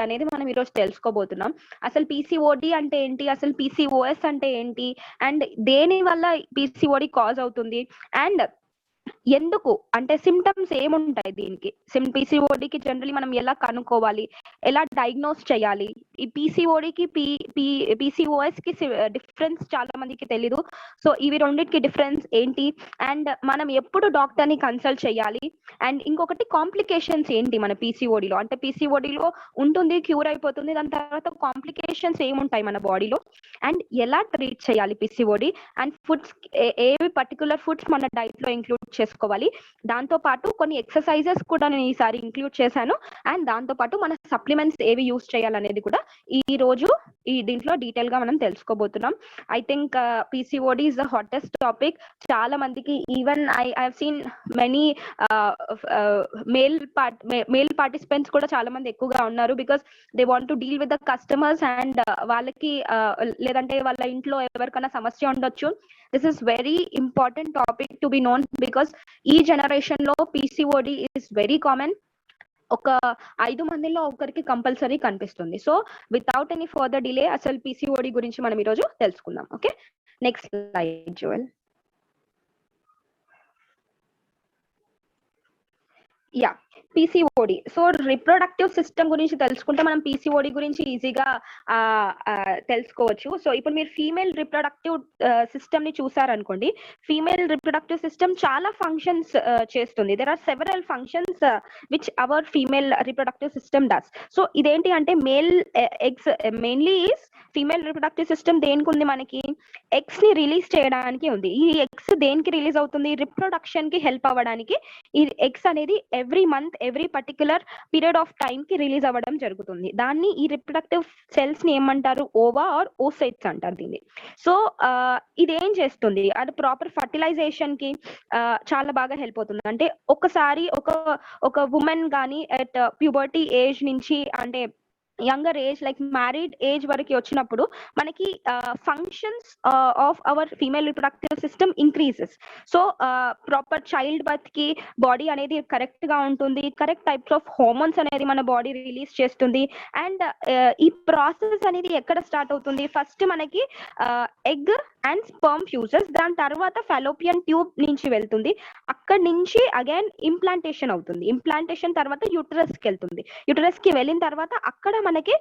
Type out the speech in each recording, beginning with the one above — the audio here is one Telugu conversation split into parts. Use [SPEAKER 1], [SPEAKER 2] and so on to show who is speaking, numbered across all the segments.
[SPEAKER 1] అనేది మనం ఈరోజు తెలుసుకోబోతున్నాం. అసలు పీసీఓడి అంటే ఏంటి, అసలు పీసీఓఎస్ అంటే ఏంటి, అండ్ దేని వల్ల పీసీఓడి కాజ్ అవుతుంది, అండ్ ఎందుకు అంటే సిమ్టమ్స్ ఏముంటాయి దీనికి, పీసీఓడికి జనరలీ మనం ఎలా కనుక్కోవాలి, ఎలా డయాగ్నోస్ చేయాలి, ఈ పీసీఓడికి పీసీఓఎస్ కి డిఫరెన్స్ చాలా మందికి తెలీదు. సో ఇవి రెండింటికి డిఫరెన్స్ ఏంటి, అండ్ మనం ఎప్పుడు డాక్టర్ ని కన్సల్ట్ చేయాలి, అండ్ ఇంకొకటి కాంప్లికేషన్స్ ఏంటి మన పీసీఓడిలో, అంటే పీసీఓడిలో ఉంటుంది, క్యూర్ అయిపోతుంది, దాని తర్వాత కాంప్లికేషన్స్ ఏముంటాయి మన బాడీలో, అండ్ ఎలా ట్రీట్ చేయాలి పీసీఓడి, అండ్ ఫుడ్స్ ఏవి పర్టికులర్ ఫుడ్స్ మన డైట్ లో ఇంక్లూడ్ చేసుకోవాలి, దాంతో పాటు కొన్ని ఎక్సర్సైజెస్ కూడా నేను ఈసారి ఇంక్లూడ్ చేశాను, అండ్ దాంతో పాటు మన సప్లిమెంట్స్ ఏవి యూస్ చేయాలనేది కూడా ఈ రోజు దీంట్లో డీటెయిల్ గా మనం తెలుసుకోబోతున్నాం. I think PCOD is the hottest topic. చాలా మందికి, even I have seen many male participants కూడా చాలా మంది ఎక్కువగా ఉన్నారు, because they want to deal with the customers, and వాళ్ళకి లేదంటే వాళ్ళ ఇంట్లో ఎవరికైనా సమస్య ఉండొచ్చు. This is very important topic to be known, because ఈ జనరేషన్ లో పీసీఓడి ఇస్ వెరీ కామన్. ఒక 5 మందిలో ఒకరికి కంపల్సరీ కనిపిస్తుంది. So without any further delay అసలు పీసీఓడి గురించి మనం ఈరోజు తెలుసుకుందాం. Okay, next slide Joel. Yeah, PCOD. So reproductive system గురించి తెలుసుకుంటే మనం పీసీఓడి గురించి ఈజీగా తెలుసుకోవచ్చు. సో ఇప్పుడు మీరు ఫీమేల్ రిప్రొడక్టివ్ సిస్టమ్ ని చూసారనుకోండి, ఫీమేల్ రిప్రొడక్టివ్ సిస్టమ్ చాలా ఫంక్షన్స్ చేస్తుంది. There are several functions which our female reproductive system does. So ఇదేంటి అంటే male eggs mainly female reproductive system దేనికి ఉంది, మనకి ఎగ్స్ ని రిలీజ్ చేయడానికి ఉంది. ఈ ఎగ్స్ దేనికి రిలీజ్ అవుతుంది, రిప్రొడక్షన్ కి హెల్ప్ అవ్వడానికి. ఈ ఎగ్స్ అనేది every month every particular period of time కి రిలీజ్ అవ్వడం జరుగుతుంది. దాన్ని ఈ రిప్రొడక్టివ్ సెల్స్ ని ఏమంటారు, ఓవా ఆర్ ఓసైట్స్ అంటారు దీన్ని. సో ఇదేం చేస్తుంది, అది ప్రాపర్ ఫర్టిలైజేషన్ కి చాలా బాగా హెల్ప్ అవుతుంది. అంటే ఒకసారి ఒక ఉమెన్ గానీ అట్ ప్యూబర్టీ ఏజ్ నుంచి, అంటే younger age like married age వరకు వచ్చినప్పుడు మనకి functions of our female reproductive system increases. So proper child birth కి బాడీ అనేది కరెక్ట్ గా ఉంటుంది, కరెక్ట్ టైప్స్ ఆఫ్ హార్మోన్స్ అనేది మన బాడీ రిలీజ్ చేస్తుంది. అండ్ ఈ ప్రాసెస్ అనేది ఎక్కడ స్టార్ట్ అవుతుంది, ఫస్ట్ మనకి ఎగ్ అండ్ స్పర్మ్ ఫ్యూజెస్, దాని తర్వాత ఫాలోపియన్ ట్యూబ్ నుంచి వెళ్తుంది, అక్కడి నుంచి అగైన్ ఇంప్లాంటేషన్ అవుతుంది, ఇంప్లాంటేషన్ తర్వాత యూటరస్ కి వెళ్తుంది, యూటరస్ కి వెళ్ళిన తర్వాత అక్కడ మనకి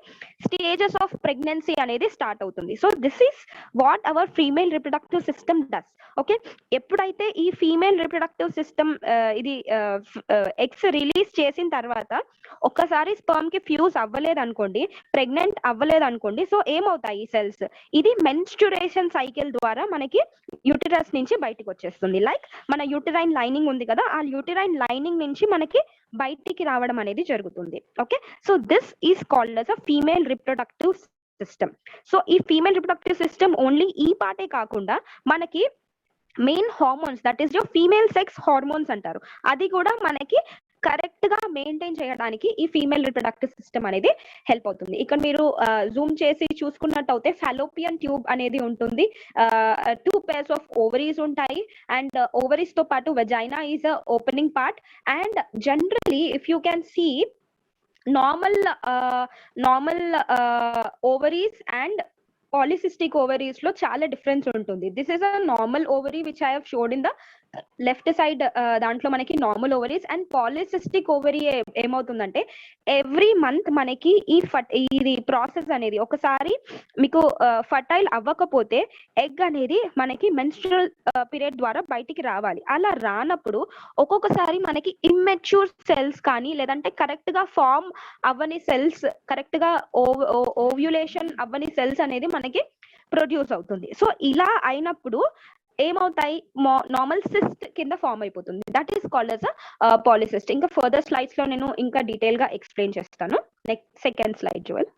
[SPEAKER 1] స్టేజెస్ ఆఫ్ ప్రెగ్నెన్సీ అనేది స్టార్ట్ అవుతుంది. So this is what our female reproductive system does. Okay, ఎప్పుడైతే ఈ ఫీమేల్ రిప్రొడక్టివ్ సిస్టమ్ ఇది ఎగ్స్ రిలీజ్ చేసిన తర్వాత ఒక్కసారి స్పర్మ్ కి ఫ్యూజ్ అవ్వలేదు అనుకోండి, ప్రెగ్నెంట్ అవ్వలేదు అనుకోండి, సో ఏమవుతాయి సెల్స్, ఇది మెన్స్ట్రుయేషన్ సైకిల్ ద్వారా మనకి యూటరస్ నుంచి బయటకు వచ్చేస్తుంది. లైక్ మన యూటరైన్ లైనింగ్ ఉంది కదా, ఆ యూటరైన్ లైనింగ్ నుంచి మనకి బయటికి రావడం అనేది జరుగుతుంది. Okay, so this is called as a female reproductive system. So ఈ ఫీమేల్ రిప్రొడక్టివ్ సిస్టమ్ ఓన్లీ ఈ పార్టే కాకుండా మనకి main hormones, that is your female sex hormones అంటారు, అది కూడా మనకి కరెక్ట్ గా మెయింటైన్ చేయడానికి ఈ ఫీమేల్ రిప్రొడక్టివ్ సిస్టమ్ అనేది హెల్ప్ అవుతుంది. ఇక్కడ మీరు జూమ్ చేసి చూసుకున్నట్టయితే ఫాలోపియన్ ట్యూబ్ అనేది ఉంటుంది, 2 pairs ఆఫ్ ఓవరీస్ ఉంటాయి, అండ్ ఓవరీస్ తో పాటు vagina is a opening part. And generally if you can see normal ovaries and polycystic ovaries లో చాలా డిఫరెన్స్ ఉంటుంది. This is a normal ovary which I have showed in the left side, దాంట్లో మనకి normal ovaries and polycystic ovary ఏమవుతుందంటే ఎవ్రీ మంత్ మనకి ఇది ప్రాసెస్ అనేది, ఒకసారి మీకు ఫర్టైల్ అవ్వకపోతే ఎగ్ అనేది మనకి మెన్స్ట్రువల్ పీరియడ్ ద్వారా బయటికి రావాలి. అలా రానప్పుడు ఒక్కొక్కసారి మనకి ఇమ్మెచ్యూర్ సెల్స్ కానీ, లేదంటే కరెక్ట్ గా ఫార్మ్ అవ్వని సెల్స్, కరెక్ట్ గా ఓవ్యులేషన్ అవ్వని సెల్స్ అనేది మనకి ప్రొడ్యూస్ అవుతుంది. సో ఇలా అయినప్పుడు ఏమవుతాయి, నార్మల్ సిస్ట్ కింద ఫామ్ అయిపోతుంది, that is called as a పాలిసిస్ట్. ఇంకా ఫర్దర్ స్లైడ్స్ లో నేను ఇంకా డీటెయిల్ గా ఎక్స్ప్లెయిన్ చేస్తాను. నెక్స్ట్ సెకండ్ స్లైడ్ జువల్.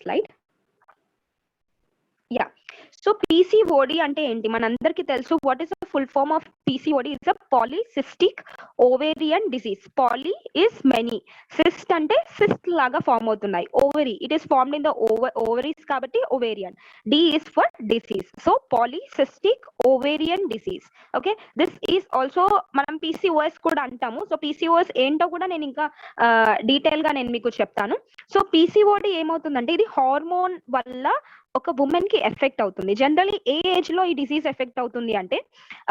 [SPEAKER 1] స్లైడ్. యా, సో పీసీఓడి అంటే ఏంటి మనందరికీ తెలుసు. What is the full form of PCOD? Is a polycystic ovarian disease. Poly is many, cyst అంటే సిస్ట్ లాగా ఫార్మ్ అవుతున్నాయి. Ovary, it is formed in the ovaries కాబట్టి ovarian. D is for disease. So polycystic ovarian disease. Okay, this is also మనం పీసీఓఎస్ కూడా అంటాము. సో పీసీఓఎస్ ఏంటో కూడా నేను ఇంకా డీటెయిల్ గా నేను మీకు చెప్తాను. సో పీసీఓడి ఏమవుతుందంటే ఇది హార్మోన్ వల్ల ఒక ఉమెన్ కి ఎఫెక్ట్ అవుతుంది. జనరలీ ఏ ఏజ్ లో ఈ డిసీజ్ ఎఫెక్ట్ అవుతుంది అంటే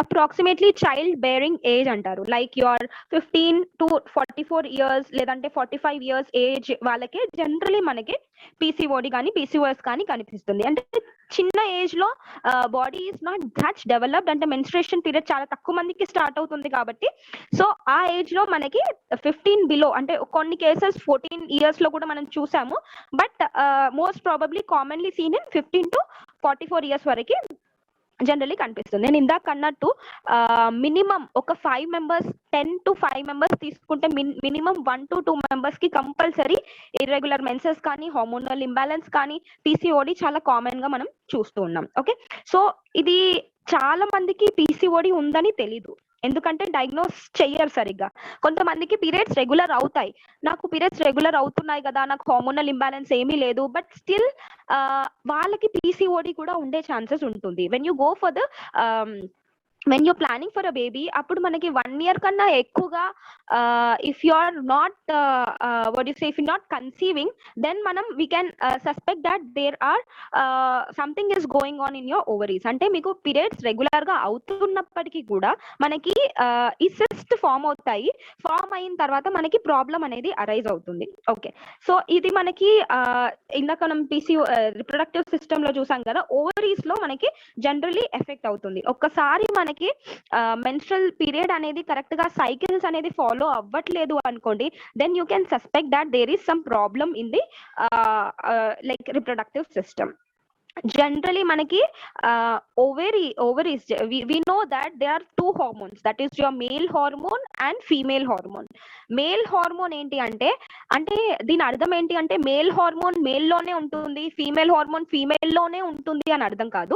[SPEAKER 1] అప్రాక్సిమేట్లీ చైల్డ్ బేరింగ్ ఏజ్ అంటారు. లైక్ యువర్ 15 to 44 ఇయర్స్ లేదంటే 45 ఇయర్స్ ఏజ్ వాళ్ళకే జనరలీ మనకి పీసీఓడి కానీ పీసీఓఎస్ కానీ కనిపిస్తుంది. అంటే చిన్న ఏజ్ లో body is not that developed, అంటే మెన్స్ట్రుయేషన్ పీరియడ్ చాలా తక్కువ మందికి స్టార్ట్ అవుతుంది కాబట్టి సో ఆ ఏజ్ లో మనకి 15 బిలో, అంటే కొన్ని కేసెస్ 14 ఇయర్స్ లో కూడా మనం చూసాము. But most probably commonly seen in 15 to 44 years వరకు జనరలీ కనిపిస్తుంది. నేను ఇందాక అన్నట్టు మినిమం ఒక 5 మెంబర్స్, 10 to 5 మెంబర్స్ తీసుకుంటే మినిమం 1 to 2 మెంబర్స్ కి కంపల్సరీ ఇర్రెగ్యులర్ మెన్సెస్ కానీ హార్మోనల్ ఇంబ్యాలెన్స్ కానీ పీసీఓడి చాలా కామన్ గా మనం చూస్తూ ఉన్నాం. ఓకే, సో ఇది చాలా మందికి పీసీఓడి ఉందని తెలీదు, ఎందుకంటే డయాగ్నోస్ చెయ్యరు సరిగ్గా. కొంతమందికి పీరియడ్స్ రెగ్యులర్ అవుతాయి, నాకు పీరియడ్స్ రెగ్యులర్ అవుతున్నాయి కదా, నాకు హార్మోనల్ ఇంబ్యాలెన్స్ ఏమీ లేదు, బట్ స్టిల్ వాళ్ళకి పీసీఓడి కూడా ఉండే ఛాన్సెస్ ఉంటుంది. When you go for the when you're planning for a baby, అప్పుడు మనకి 1 year కన్నా ఎక్కువగా if you are not what do you say, if you're not conceiving, then మనం we can suspect that there are something is going on in your ovaries. అంటే మీకు పీరియడ్స్ రెగ్యులర్ గా అవుతున్నప్పటికీ కూడా మనకి ఈ సిస్ట్ ఫామ్ అవుతాయి. ఫామ్ అయిన తర్వాత మనకి ప్రాబ్లం అనేది అరైజ్ అవుతుంది. ఓకే, సో ఇది మనకి ఇందాక మనం పీసీఓ రిప్రొడక్టివ్ సిస్టమ్ లో చూసాం కదా, ఓవరీస్ లో మనకి జనరలీ ఎఫెక్ట్ అవుతుంది. ఒక్కసారి మనకి మెన్స్ట్రల్ పీరియడ్ అనేది కరెక్ట్ గా సైకిల్స్ అనేది ఫాలో అవ్వట్లేదు అనుకోండి, then you can suspect that there is some problem in the like reproductive system. generally manaki ovaries we know that there are two hormones, that is your male hormone and female hormone. Male hormone enti ante దీని అర్థం ఏంటి అంటే మేల్ హార్మోన్ మేల్ లోనే ఉంటుంది, ఫీమేల్ హార్మోన్ ఫీమేల్ లోనే ఉంటుంది అని అర్థం కాదు.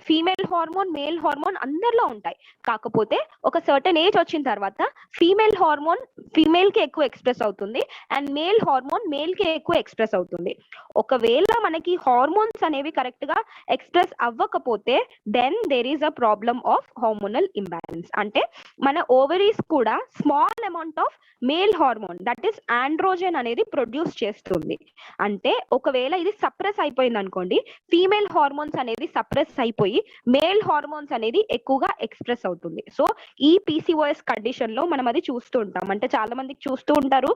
[SPEAKER 1] ఫీమేల్ హార్మోన్ మేల్ హార్మోన్ అందరిలో ఉంటాయి. కాకపోతే ఒక సర్టెన్ ఏజ్ వచ్చిన తర్వాత ఫీమేల్ హార్మోన్ ఫీమేల్ కి ఎక్కువ ఎక్స్ప్రెస్ అవుతుంది అండ్ మేల్ హార్మోన్ మేల్ కి ఎక్కువ ఎక్స్ప్రెస్ అవుతుంది. ఒకవేళ మనకి హార్మోన్స్ అనేవి కరెక్ట్ గా ఎక్స్ప్రెస్ అవ్వకపోతే then there is a problem of hormonal imbalance. అంటే మన ఓవరీస్ కూడా small amount of male hormone that is androgen అనేది ప్రొడ్యూస్ చేస్తుంది. అంటే ఒకవేళ ఇది సప్రెస్ అయిపోయింది అనుకోండి, ఫీమేల్ హార్మోన్స్ అనేది సప్రెస్ అయిపోయి మేల్ హార్మోన్స్ అనేది ఎక్కువగా ఎక్స్ప్రెస్ అవుతుంది. సో ఈ పీసీఓఎస్ కండిషన్ లో మనం అది చూస్తూ ఉంటాం. అంటే చాలా మందికి చూస్తూ ఉంటారు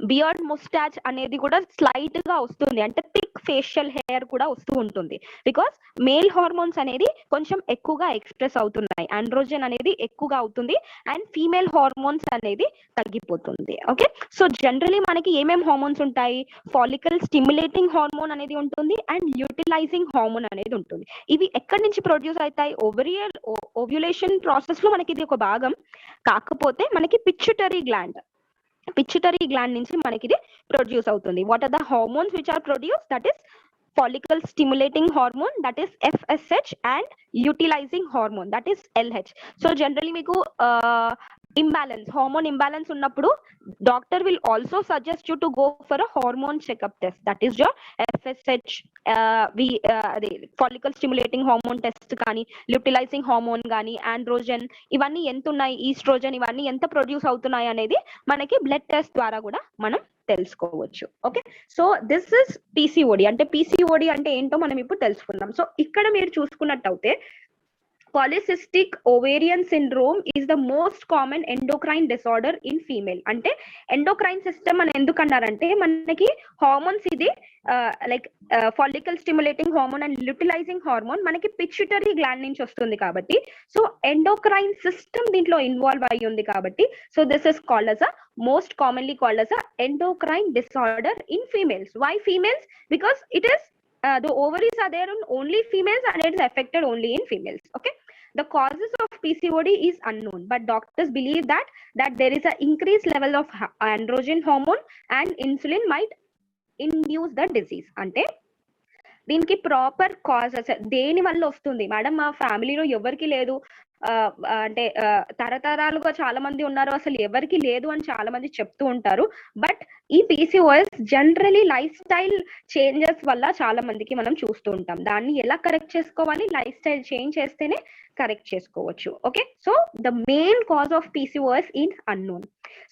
[SPEAKER 1] బియర్డ్ ముస్టాచ్ అనేది కూడా స్లైట్ గా వస్తుంది, అంటే థిక్ ఫేషియల్ హెయిర్ కూడా వస్తూ ఉంటుంది. బికాస్ మేల్ హార్మోన్స్ అనేది కొంచెం ఎక్కువగా ఎక్స్ప్రెస్ అవుతున్నాయి, ఆండ్రోజన్ అనేది ఎక్కువగా అవుతుంది అండ్ ఫీమేల్ హార్మోన్స్ అనేది తగ్గిపోతుంది. ఓకే, సో జనరలీ మనకి ఏమేమి హార్మోన్స్ ఉంటాయి, ఫాలికల్ స్టిమ్యులేటింగ్ హార్మోన్ అనేది ఉంటుంది అండ్ ల్యూటిలైజింగ్ హార్మోన్ అనేది ఉంటుంది. ఇవి ఎక్కడి నుంచి ప్రొడ్యూస్ అవుతాయి, ఓవ్యులేషన్ ప్రాసెస్ లో మనకి ఇది ఒక భాగం. కాకపోతే మనకి పిట్యూటరీ గ్లాండ్ నుంచి మనకి ఇది ప్రొడ్యూస్ అవుతుంది. What are the hormones which are produce, that is follicle stimulating hormone, that is FSH, and utilizing hormone, that is LH. So generally మీకు imbalance, hormone imbalance ఉన్నప్పుడు doctor will also suggest you to go for a hormone checkup test, that is your FSH follicle stimulating hormone test కానీ ల్యూటిలైజింగ్ హార్మోన్ కానీ ఆండ్రోజన్ ఇవన్నీ ఎంత ఉన్నాయి, ఈస్ట్రోజన్ ఇవన్నీ ఎంత ప్రొడ్యూస్ అవుతున్నాయి అనేది మనకి బ్లడ్ టెస్ట్ ద్వారా కూడా మనం తెలుసుకోవచ్చు. Okay, so this is PCOD. అంటే పీసీఓడి అంటే ఏంటో మనం ఇప్పుడు తెలుసుకుందాం. సో ఇక్కడ మీరు చూసుకున్నట్టయితే polycystic ovarian syndrome is the most common endocrine disorder in female. అంటే ఎండోక్రైన్ సిస్టమ్ అని ఎందుకు అన్నారంటే మనకి హార్మోన్స్ ఇది like follicle stimulating hormone and luteinizing hormone మనకి పిట్యూటరీ గ్లాండ్ నుంచి వస్తుంది కాబట్టి సో ఎండోక్రైన్ సిస్టమ్ దీంట్లో ఇన్వాల్వ్ అయ్యి ఉంది కాబట్టి so this is called as a most commonly called as a endocrine disorder in females. Why females? Because it is the ovaries are there in only females and it is affected only in females. Okay, the causes of PCOD is unknown, but doctors believe that there is an increased level of androgen hormone and insulin might induce the disease. Ante దీనికి ప్రాపర్ కాజెస్ దేని వల్ల వస్తుంది మేడం, మా ఫ్యామిలీలో ఎవరికి లేదు, అంటే తరతరాలుగా చాలా మంది ఉన్నారు, అసలు ఎవరికి లేదు అని చాలా మంది చెప్తూ ఉంటారు. బట్ ఈ PCOS generally life style changes వల్ల చాలా మందికి మనం చూస్తూ ఉంటాం. దాన్ని ఎలా కరెక్ట్ చేసుకోవాలి, లైఫ్ స్టైల్ చేంజ్ చేస్తేనే కరెక్ట్ చేసుకోవచ్చు. Okay, so the main cause of PCOS is unknown.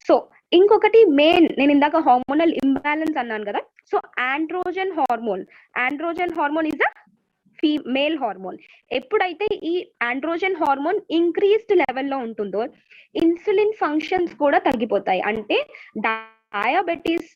[SPEAKER 1] So ఇంకొకటి మెయిన్, నేను ఇందాక హార్మోనల్ ఇంబ్యాలెన్స్ అన్నాను కదా, so androgen hormone is a male hormone. ఎప్పుడైతే ఈ ఆండ్రోజన్ హార్మోన్ ఇంక్రీస్డ్ లెవెల్లో ఉంటుందో ఇన్సులిన్ ఫంక్షన్స్ కూడా తగ్గిపోతాయి. అంటే డయాబెటీస్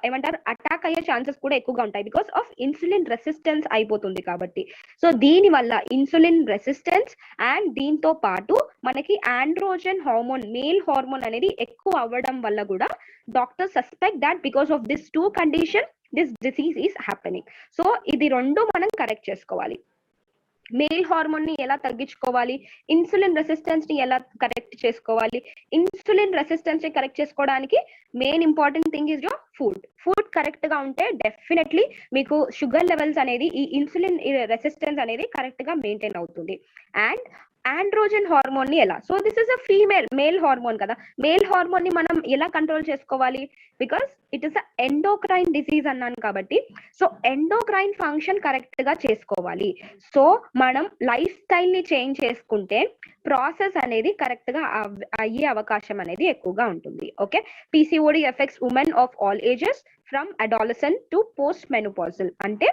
[SPEAKER 1] ఏమంటారు, అటాక్ అయ్యే ఛాన్సెస్ కూడా ఎక్కువగా ఉంటాయి, బికాస్ ఆఫ్ ఇన్సులిన్ రెసిస్టెన్స్ అయిపోతుంది కాబట్టి. సో దీని వల్ల ఇన్సులిన్ రెసిస్టెన్స్ అండ్ దీంతో పాటు మనకి ఆండ్రోజన్ హార్మోన్, మేల్ హార్మోన్ అనేది ఎక్కువ అవ్వడం వల్ల కూడా doctor suspect that because of this two condition this disease is happening. So ఇది రెండు మనం కరెక్ట్ చేసుకోవాలి. మేల్ హార్మోన్ ని ఎలా తగ్గించుకోవాలి, ఇన్సులిన్ రెసిస్టెన్స్ ని ఎలా కరెక్ట్ చేసుకోవాలి. ఇన్సులిన్ రెసిస్టెన్స్ ని కరెక్ట్ చేసుకోవడానికి main important thing is your food correct గా ఉంటే డెఫినెట్లీ మీకు షుగర్ లెవెల్స్ అనేది, ఈ ఇన్సులిన్ రెసిస్టెన్స్ అనేది కరెక్ట్ గా మెయింటైన్ అవుతుంది. అండ్ ఆండ్రోజన్ హార్మోన్ ని ఎలా, so this is a male hormone కదా, మేల్ హార్మోన్ ని మనం ఎలా కంట్రోల్ చేసుకోవాలి, because it is a endocrine disease అన్నాను కాబట్టి. సో ఎండోక్రైన్ ఫంక్షన్ కరెక్ట్ గా చేసుకోవాలి. సో మనం లైఫ్ స్టైల్ ని చేంజ్ చేసుకుంటే ప్రాసెస్ అనేది కరెక్ట్ గా అయ్యే అవకాశం అనేది ఎక్కువగా ఉంటుంది. Okay, PCOD effects women of all ages from adolescent to post menopausal. అంటే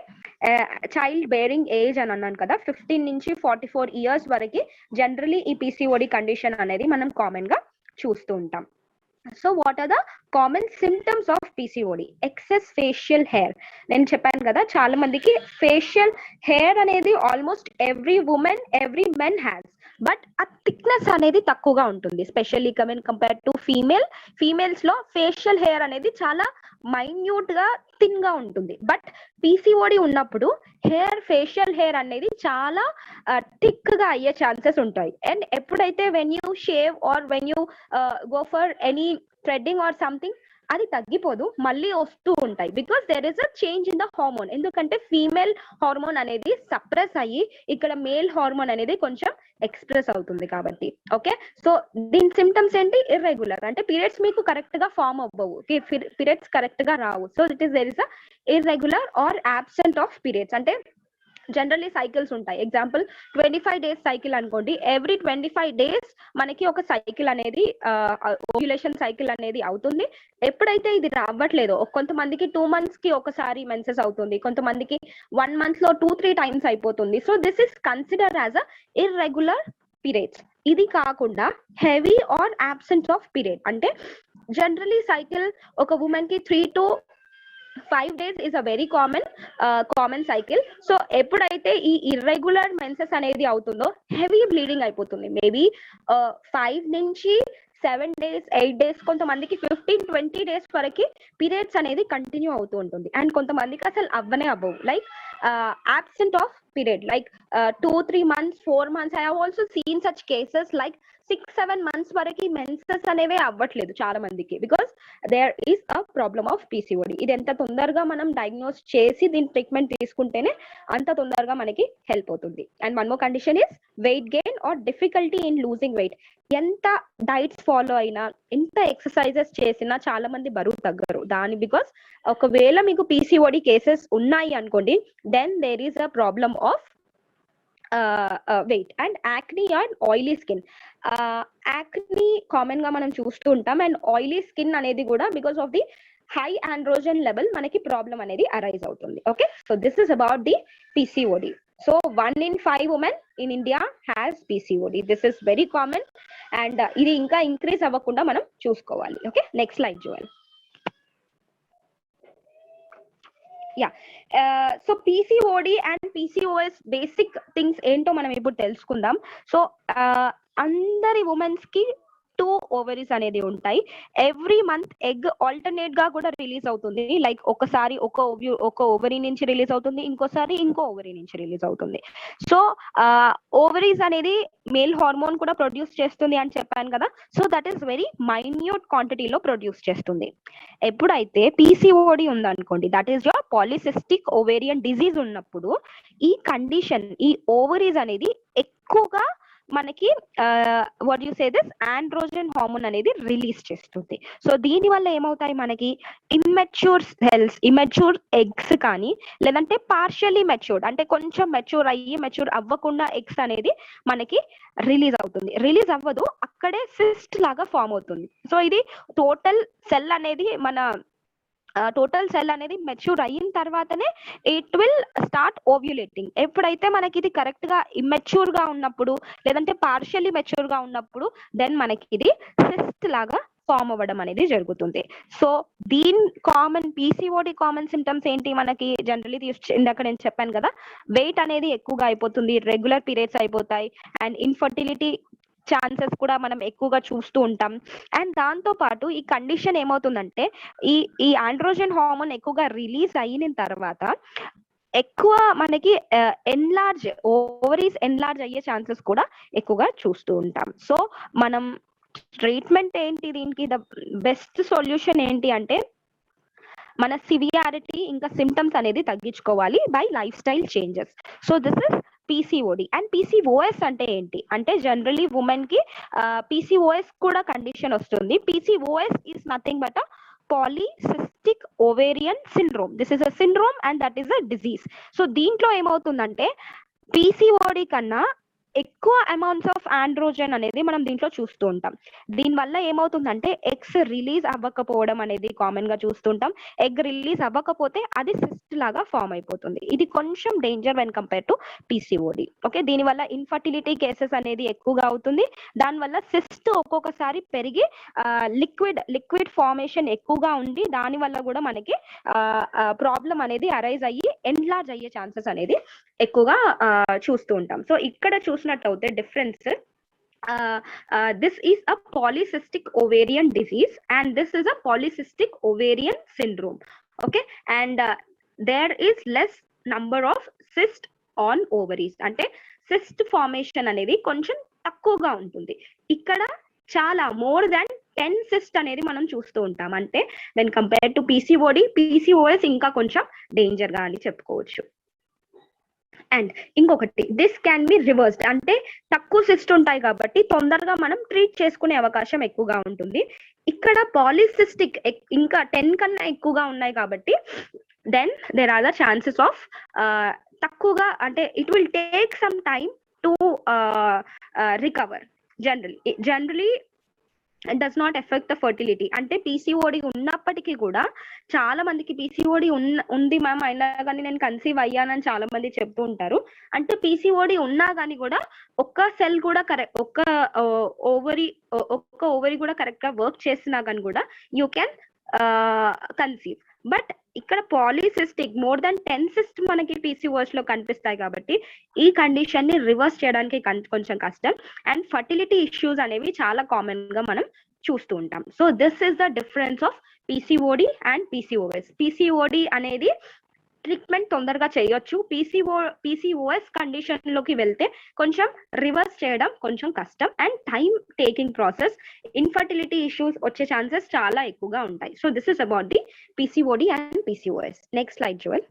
[SPEAKER 1] చైల్డ్ బేరింగ్ ఏజ్ అని అన్నాను కదా, 15 నుంచి 44 ఇయర్స్ వరకు జనరలీ ఈ పీసీఓడి కండిషన్ అనేది మనం కామన్ గా చూస్తూ ఉంటాం. So what are the common symptoms of PCOD? Excess facial hair. నేను చెప్పాను కదా, చాలా మందికి ఫేషియల్ హెయిర్ అనేది almost every women, every men has, but ఆ థిక్నెస్ అనేది తక్కువగా ఉంటుంది. స్పెషల్లీ కంపేర్ టు ఫీమేల్స్ లో ఫేషియల్ హెయిర్ అనేది చాలా మైన్యూట్ గా థిన్ గా ఉంటుంది. బట్ పీసీఓడి ఉన్నప్పుడు ఫేషియల్ హెయిర్ అనేది చాలా థిక్ గా అయ్యే ఛాన్సెస్ ఉంటాయి. అండ్ ఎప్పుడైతే when you shave or when you go for any threading or something, అది తగ్గిపోదు, మళ్ళీ వస్తూ ఉంటాయి, because there is a change in the hormone. ఎందుకంటే ఫీమేల్ హార్మోన్ అనేది సప్రెస్ అయ్యి ఇక్కడ మేల్ హార్మోన్ అనేది కొంచెం ఎక్స్ప్రెస్ అవుతుంది కాబట్టి. ఓకే, సో దీని సిమ్టమ్స్ ఏంటి? ఇర్రెగ్యులర్, అంటే పీరియడ్స్ మీకు కరెక్ట్ గా ఫామ్ అవ్వవు, పీరియడ్స్ కరెక్ట్ గా రావు. So there is a irregular or absent of periods. అంటే జనరల్లీ సైకిల్స్ ఉంటాయి, ఎగ్జాంపుల్ 25 days సైకిల్ అనుకోండి, ఎవ్రీ 25 days మనకి ఒక సైకిల్ అనేది ఓవ్యులేషన్ సైకిల్ అనేది అవుతుంది. ఎప్పుడైతే ఇది రావట్లేదో, కొంతమందికి 2 months కి ఒకసారి మెన్సెస్ అవుతుంది, కొంతమందికి 1 month లో 2-3 times అయిపోతుంది. So this is consider as a irregular periods. ఇది కాకుండా heavy or absent of period, అంటే జనరల్లీ సైకిల్ ఒక ఉమెన్ కి 3 to 5 days is a very common cycle. So ఎప్పుడైతే ఈ ఇర్రెగ్యులర్ మెన్సెస్ అనేది అవుతుందో హెవీ బ్లీడింగ్ అయిపోతుంది. మేబీ 5 నుంచి 7 days, 8 days, కొంతమందికి 15-20 days వరకు పీరియడ్స్ అనేది కంటిన్యూ అవుతూ ఉంటుంది. అండ్ కొంతమందికి అసలు అవ్వనే అవ్వవు, like absent of period, like 2-3 months, 4 months. I have also seen such cases like 6-7 months వరకు మెన్సెస్ అనేవి అవ్వట్లేదు చాలా మందికి, because there is a problem of PCOD. ఇది ఎంత తొందరగా మనం డయాగ్నోస్ చేసి దీని ట్రీట్మెంట్ తీసుకుంటేనే అంత తొందరగా మనకి హెల్ప్ అవుతుంది. And one more condition is weight gain or difficulty in losing weight. ఎంత డైట్స్ ఫాలో అయినా, ఎంత ఎక్సర్సైజెస్ చేసినా చాలా మంది బరువు తగ్గరు. దాని బికాస్ ఒకవేళ మీకు పీసీఓడి కేసెస్ ఉన్నాయి అనుకోండి, then there is a problem of weight. And acne and oily skin. Acne common గా మనం చూస్తూ ఉంటాం, అండ్ ఆయిలీ స్కిన్ అనేది కూడా because of the high androgen level మనకి ప్రాబ్లం అనేది అరైజ్ అవుతుంది. Okay, so this is about the PCOD. So 1 in 5 women in India has PCOD. This is very common, and ఇది ఇంకా ఇంక్రీజ్ అవ్వకుండా మనం చూసుకోవాలి. Okay, next slide Joel. Yeah, so PCOD and PCOS basic things ఏంటో మనం ఇప్పుడు తెలుసుకుందాం. సో అందరి ఉమెన్స్ కి 2 ఓవరీస్ అనేది ఉంటాయి. ఎవ్రీ మంత్ ఎగ్ ఆల్టర్నేట్ గా కూడా రిలీజ్ అవుతుంది. లైక్ ఒకసారి ఒక ఓవరీ నుంచి రిలీజ్ అవుతుంది, ఇంకోసారి ఇంకో ఓవరీ నుంచి రిలీజ్ అవుతుంది. సో ఓవరీస్ అనేది మేల్ హార్మోన్ కూడా ప్రొడ్యూస్ చేస్తుంది అని చెప్పాను కదా. So that is very minute క్వాంటిటీలో ప్రొడ్యూస్ చేస్తుంది. ఎప్పుడైతే పీసీఓడి ఉందనుకోండి, that is your polycystic ovarian disease ఉన్నప్పుడు ఈ కండిషన్, ఈ ఓవరీస్ అనేది ఎక్కువగా మనకి what you say this androgen hormone అనేది రిలీజ్ చేస్తుంది. సో దీని వల్ల ఏమవుతాయి, మనకి ఇమ్మెచ్యూర్ సెల్స్, ఇమ్మెచ్యూర్ ఎగ్స్ కానీ లేదంటే పార్షియల్లీ మెచ్యూర్డ్ అంటే కొంచెం మెచ్యూర్ అయ్యి మెచ్యూర్ అవ్వకుండా ఎగ్స్ అనేది మనకి రిలీజ్ అవుతుంది. రిలీజ్ అవ్వదు, అక్కడే సిస్ట్ లాగా ఫామ్ అవుతుంది. సో ఇది టోటల్ సెల్ అనేది మెచ్యూర్ అయిన తర్వాతనే ఇట్ విల్ స్టార్ట్ ఓవ్యులేటింగ్. ఎప్పుడైతే మనకి ఇది కరెక్ట్ గా ఇమ్మెచ్యూర్ గా ఉన్నప్పుడు లేదంటే పార్షియల్లీ మెచ్యూర్ గా ఉన్నప్పుడు దెన్ మనకి ఇది సిస్ట్ లాగా ఫామ్ అవ్వడం అనేది జరుగుతుంది. సో దీని పీసీఓడి కామన్ సిమ్టమ్స్ ఏంటి, మనకి జనరలీ ఇందాక నేను చెప్పాను కదా, వెయిట్ అనేది ఎక్కువగా అయిపోతుంది, రెగ్యులర్ పీరియడ్స్ అయిపోతాయి, అండ్ ఇన్ఫర్టిలిటీ ఛాన్సెస్ కూడా మనం ఎక్కువగా చూస్తూ ఉంటాం. అండ్ దాంతో పాటు ఈ కండిషన్ ఏమవుతుందంటే ఈ ఆండ్రోజన్ హార్మోన్ ఎక్కువగా రిలీజ్ అయిన తర్వాత ఎక్కువ మనకి ఓవరీస్ ఎన్లార్జ్ అయ్యే ఛాన్సెస్ కూడా ఎక్కువగా చూస్తూ ఉంటాం. సో మనం ట్రీట్మెంట్ ఏంటి, దీనికి ద బెస్ట్ సొల్యూషన్ ఏంటి అంటే మన సివియారిటీ ఇంకా సిమ్టమ్స్ అనేది తగ్గించుకోవాలి by life style changes. So this is PCOD. And PCOS అంటే ఏంటి అంటే, జనరలీ ఉమెన్ కి పీసీఓఎస్ కూడా కండిషన్ వస్తుంది. PCOS is nothing but polycystic ovarian syndrome. This is a syndrome and that is a disease. So దీంట్లో ఏమవుతుందంటే పీసీఓడి కన్నా ఎక్కువ అమౌంట్స్ ఆఫ్ ఆండ్రోజన్ అనేది మనం దీంట్లో చూస్తూ ఉంటాం. దీనివల్ల ఏమవుతుందంటే ఎగ్స్ రిలీజ్ అవ్వకపోవడం అనేది కామన్ గా చూస్తుంటాం. ఎగ్ రిలీజ్ అవ్వకపోతే అది సిస్ట్ లాగా ఫామ్ అయిపోతుంది. ఇది కొంచెం danger when compare to PCOD. Okay, దీనివల్ల ఇన్ఫర్టిలిటీ కేసెస్ అనేది ఎక్కువగా అవుతుంది. దానివల్ల సిస్ట్ ఒక్కొక్కసారి పెరిగి లిక్విడ్ ఫార్మేషన్ ఎక్కువగా ఉండి దానివల్ల కూడా మనకి ప్రాబ్లం అనేది అరైజ్ అయ్యి ఎన్లార్జ్ అయ్యే ఛాన్సెస్ అనేది ఎక్కువగా చూస్తూ ఉంటాం. సో ఇక్కడ చూసినట్టయితే difference, this is a polycystic ovarian disease and this is a polycystic ovarian syndrome. Okay, and there is less number of cyst on ovaries. అంటే cyst formation అనేది కొంచెం తక్కువగా ఉంటుంది. ఇక్కడ చాలా మోర్ దాన్ 10 cyst అనేది మనం చూస్తూ ఉంటాం. అంటే దెన్ కంపేర్ టు పీసీఓఎస్ ఇంకా కొంచెం డేంజర్ గా అని చెప్పుకోవచ్చు. అండ్ ఇంకొకటి, దిస్ క్యాన్ బి రివర్స్డ్. అంటే తక్కువ సిస్ట్ ఉంటాయి కాబట్టి తొందరగా మనం ట్రీట్ చేసుకునే అవకాశం ఎక్కువగా ఉంటుంది. ఇక్కడ పాలిసిస్టిక్ ఇంకా 10 కన్నా ఎక్కువగా ఉన్నాయి కాబట్టి then there are the chances of తక్కువగా, అంటే it will take some time to recover. Generally does not effect the fertility. అంటే పీసీఓడి ఉన్నప్పటికీ కూడా చాలా మందికి పీసీఓడి ఉంది మ్యామ్, అయినా కానీ నేను కన్సీవ్ అయ్యానని చాలా మంది చెప్తూ ఉంటారు. అంటే పీసీఓడి ఉన్నా కానీ కూడా ఒక్క సెల్ కూడా కరెక్ట్, ఒక్క ఓవరీ కూడా కరెక్ట్ గా వర్క్ చేసినా కానీ కూడా యూ కెన్ కన్సీవ్. బట్ ఇక్కడ పాలిసిస్టిక్ మోర్ దాన్ 10 సిస్ట్ మనకి పీసీఓఎస్ లో కనిపిస్తాయి కాబట్టి ఈ కండిషన్ ని రివర్స్ చేయడానికి కొంచెం కష్టం. అండ్ ఫర్టిలిటీ ఇష్యూస్ అనేవి చాలా కామన్ గా మనం చూస్తూ ఉంటాం. So this is the difference of PCOD and PCOS. PCOD అనేది ట్రీట్మెంట్ తొందరగా చేయొచ్చు. పీసీఓఎస్ కండిషన్ లోకి వెళ్తే కొంచెం రివర్స్ చేయడం కొంచెం కష్టం and time taking process. Infertility issues వచ్చే ఛాన్సెస్ చాలా ఎక్కువగా ఉంటాయి. So this is about the PCOD and PCOS. Next slide Joel.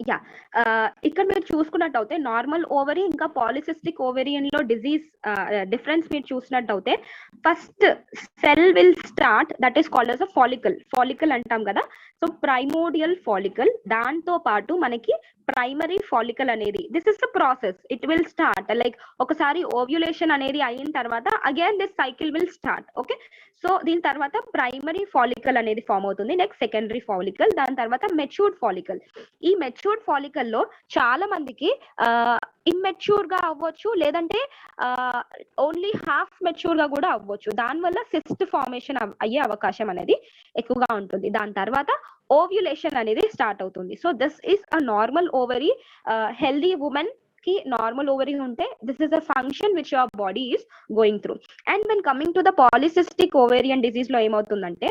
[SPEAKER 1] Yeah, ఇక్కడ మీరు చూసుకున్నట్టయితే నార్మల్ ఓవరీ ఇంకా పాలిసిస్టిక్ ఓవేరియన్ లో డిజీజ్ డిఫరెన్స్ మీరు చూసినట్టయితే first cell will start, that is called as a follicle అంటాం కదా. సో ప్రైమోడియల్ ఫాలికల్, దాంతో పాటు మనకి ప్రైమరీ ఫాలికల్ అనేది, this is the process, it will start like ఒకసారి ఓవ్యులేషన్ అనేది అయిన తర్వాత again this cycle will start. Okay, so దీని తర్వాత ప్రైమరీ ఫాలికల్ అనేది ఫామ్ అవుతుంది. నెక్స్ట్ సెకండరీ ఫాలికల్, దాని తర్వాత మెచ్యూర్డ్ ఫాలికల్. ఈ మెచ్యూర్డ్ ఫాలికల్ లో చాలా మందికి ఇమ్మెచ్యూర్ గా అవ్వచ్చు, లేదంటే ఓన్లీ హాఫ్ మెచ్యూర్ గా కూడా అవ్వచ్చు. దానివల్ల సిస్ట్ ఫార్మేషన్ అయ్యే అవకాశం అనేది ఎక్కువగా ఉంటుంది. దాని తర్వాత ఓవ్యులేషన్ అనేది స్టార్ట్ అవుతుంది. So this is a normal ovary. Healthy women కి నార్మల్ ఓవరీ ఉంటే this is a function which your body is going through. And when coming to the polycystic ovarian disease లో ఏమవుతుందంటే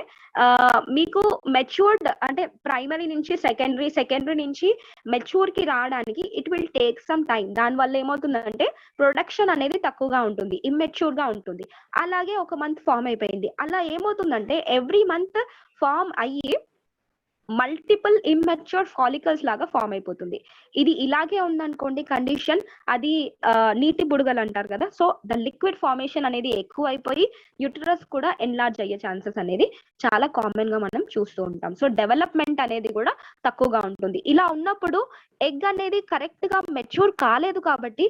[SPEAKER 1] మీకు మెచ్యూర్డ్ అంటే ప్రైమరీ నుంచి సెకండరీ నుంచి మెచ్యూర్ కి రావడానికి it will take some time. దాని వల్ల ఏమవుతుందంటే ప్రొడక్షన్ అనేది తక్కువగా ఉంటుంది, ఇమ్మెచ్యూర్ గా ఉంటుంది. అలాగే ఒక మంత్ ఫామ్ అయిపోయింది, అలా ఏమవుతుందంటే ఎవ్రీ మంత్ ఫామ్ అయ్యి మల్టిపుల్ ఇమ్మెచ్యూర్ ఫాలికల్స్ లాగా ఫామ్ అయిపోతుంది. ఇది ఇలాగే ఉందనుకోండి కండిషన్, అది నీటి బుడగలు అంటారు కదా. సో ద లిక్విడ్ ఫార్మేషన్ అనేది ఎక్కువ అయిపోయి యూటరస్ కూడా ఎన్లార్జ్ అయ్యే ఛాన్సెస్ అనేది చాలా కామన్ గా మనం చూస్తూ ఉంటాం. సో డెవలప్మెంట్ అనేది కూడా తక్కువగా ఉంటుంది. ఇలా ఉన్నప్పుడు ఎగ్ అనేది కరెక్ట్ గా మెచ్యూర్ కాలేదు కాబట్టి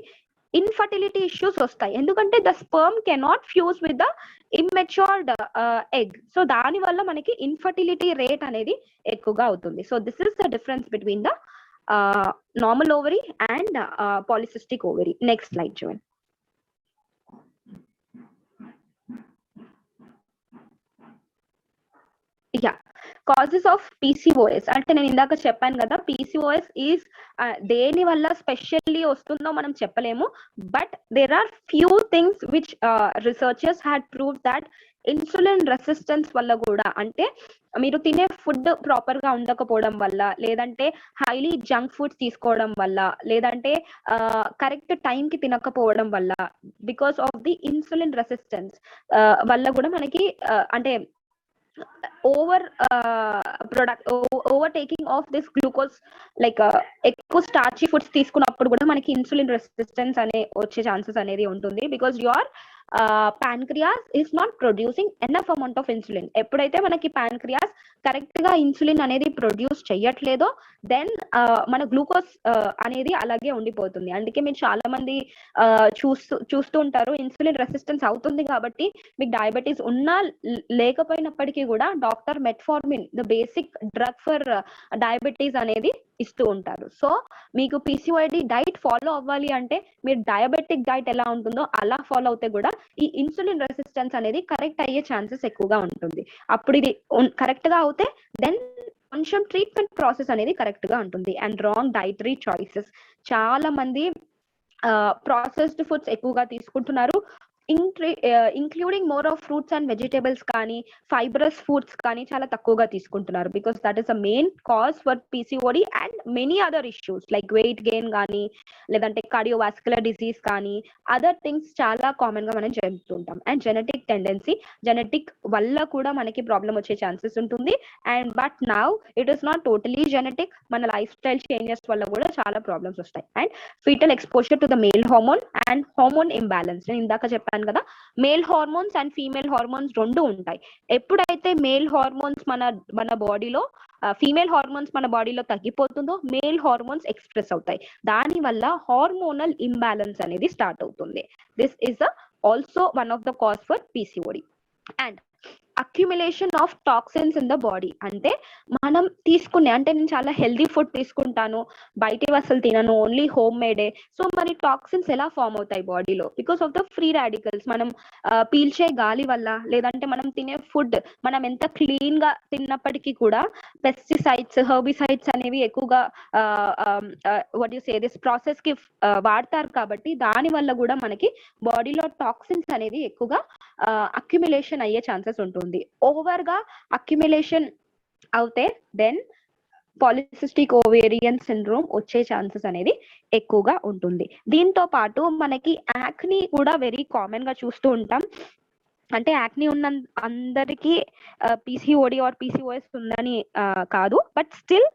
[SPEAKER 1] ఇన్ఫర్టిలిటీ ఇష్యూస్ వస్తాయి. ఎందుకంటే the sperm cannot fuse with the immatured egg. So దాని వల్ల మనకి ఇన్ఫర్టిలిటీ రేట్ అనేది ఎక్కువగా అవుతుంది. So this is the difference between the normal ovary and polycystic ovary. Next slide చూడండి. యా, కాజెస్ ఆఫ్ పీసీఓఎస్ అంటే నేను ఇందాక చెప్పాను కదా, పీసీఓఎస్ ఈజ్ దేని వల్ల స్పెషల్లీ వస్తుందో మనం చెప్పలేము. But there are few things which researchers had prove that insulin resistance వల్ల కూడా, అంటే మీరు తినే ఫుడ్ ప్రాపర్ గా ఉండకపోవడం వల్ల, లేదంటే హైలీ జంక్ ఫుడ్స్ తీసుకోవడం వల్ల, లేదంటే కరెక్ట్ టైం కి తినకపోవడం వల్ల, because of the insulin resistance వల్ల కూడా మనకి అంటే overtaking of this glucose, like ఎక్కువ స్టార్చీ ఫుడ్స్ తీసుకున్నప్పుడు కూడా మనకి ఇన్సులిన్ రెసిస్టెన్స్ అనే వచ్చే ఛాన్సెస్ అనేది ఉంటుంది. Because your pancreas is not producing enough amount of insulin. ఎప్పుడైతే మనకి ప్యాన్క్రియాస్ కరెక్ట్ గా ఇన్సులిన్ అనేది ప్రొడ్యూస్ చెయ్యట్లేదో దెన్ మన గ్లూకోజ్ అనేది అలాగే ఉండిపోతుంది. అందుకే మీరు చాలా మంది చూస్తూ ఉంటారు, ఇన్సులిన్ రెసిస్టెన్స్ అవుతుంది కాబట్టి మీకు డయాబెటీస్ ఉన్నా లేకపోయినప్పటికీ కూడా doctor metformin, the basic drug for diabetes అనేది ఇస్తూ ఉంటారు. సో మీకు పీసీఓడి డైట్ ఫాలో అవ్వాలి అంటే మీరు డయాబెటిక్ డైట్ ఎలా ఉంటుందో అలా ఫాలో అవుతే కూడా ఈ ఇన్సులిన్ రెసిస్టెన్స్ అనేది కరెక్ట్ అయ్యే ఛాన్సెస్ ఎక్కువగా ఉంటుంది. అప్పుడు ఇది కరెక్ట్ గా అవుతే దెన్ కొంచెం ట్రీట్మెంట్ ప్రాసెస్ అనేది కరెక్ట్ గా ఉంటుంది. అండ్ రాంగ్ డైటరీ చాయిసెస్, చాలా మంది ప్రాసెస్డ్ ఫుడ్స్ ఎక్కువగా తీసుకుంటున్నారు, including more of fruits and vegetables కానీ ఫైబరస్ ఫుడ్స్ కానీ చాలా తక్కువగా తీసుకుంటున్నారు. Because that is a main cause for PCOD and many other issues like weight gain కానీ, లేదంటే కార్డియోవాస్కులర్ డిసీజ్ కానీ, అదర్ థింగ్స్ చాలా కామన్ గా మనం చెప్తుంటాం. అండ్ జెనెటిక్ టెండెన్సీ, జెనెటిక్ వల్ల కూడా మనకి ప్రాబ్లం వచ్చే ఛాన్సెస్ ఉంటుంది. And but now it is not totally genetic, మన లైఫ్ స్టైల్ చేంజెస్ వల్ల కూడా చాలా ప్రాబ్లమ్స్ వస్తాయి. And foetal exposure to the male hormone and hormone imbalance. నేను ఇందాక చెప్పాను కదా, male hormones and female hormones రెండు ఉంటాయి. ఎప్పుడైతే మేల్ హార్మోన్స్ మన బాడీలో, ఫీమేల్ హార్మోన్స్ మన బాడీలో తగ్గిపోతుందో మేల్ హార్మోన్స్ ఎక్స్ప్రెస్ అవుతాయి. దాని వల్ల హార్మోనల్ ఇంబ్యాలెన్స్ అనేది స్టార్ట్ అవుతుంది. This is also one of the cause for PCOD. And accumulation of toxins in the body, అంటే మనం తీసుకునే, అంటే నేను చాలా హెల్దీ ఫుడ్ తీసుకుంటాను, బయట అసలు తినను, ఓన్లీ హోమ్ మేడే. సో మరి టాక్సిన్స్ ఎలా ఫామ్ అవుతాయి బాడీలో? Because of the free radicals. మనం పీల్చే గాలి వల్ల, లేదంటే మనం తినే ఫుడ్, మనం ఎంత క్లీన్ గా తిన్నప్పటికీ కూడా పెస్టిసైడ్స్, హెర్బిసైడ్స్ అనేవి ఎక్కువగా what you say this process కి వాడతారు కాబట్టి దాని వల్ల కూడా మనకి బాడీలో టాక్సిన్స్ అనేది ఎక్కువగా అక్యుములేషన్ అయ్యే ఛాన్సెస్ ఉంటుంది. ఓవర్ గా అక్యుములేషన్ అవుతే దెన్ పాలిసిస్టిక్ ఓవేరియన్ సిండ్రోమ్ వచ్చే ఛాన్సెస్ అనేది ఎక్కువగా ఉంటుంది. దీంతో పాటు మనకి యాక్ని కూడా వెరీ కామన్ గా చూస్తూ ఉంటాం. అంటే యాక్ని ఉన్న అందరికీ పీసీఓడి ఆర్ పీసీఓఎస్ ఉందని కాదు, బట్ స్టిల్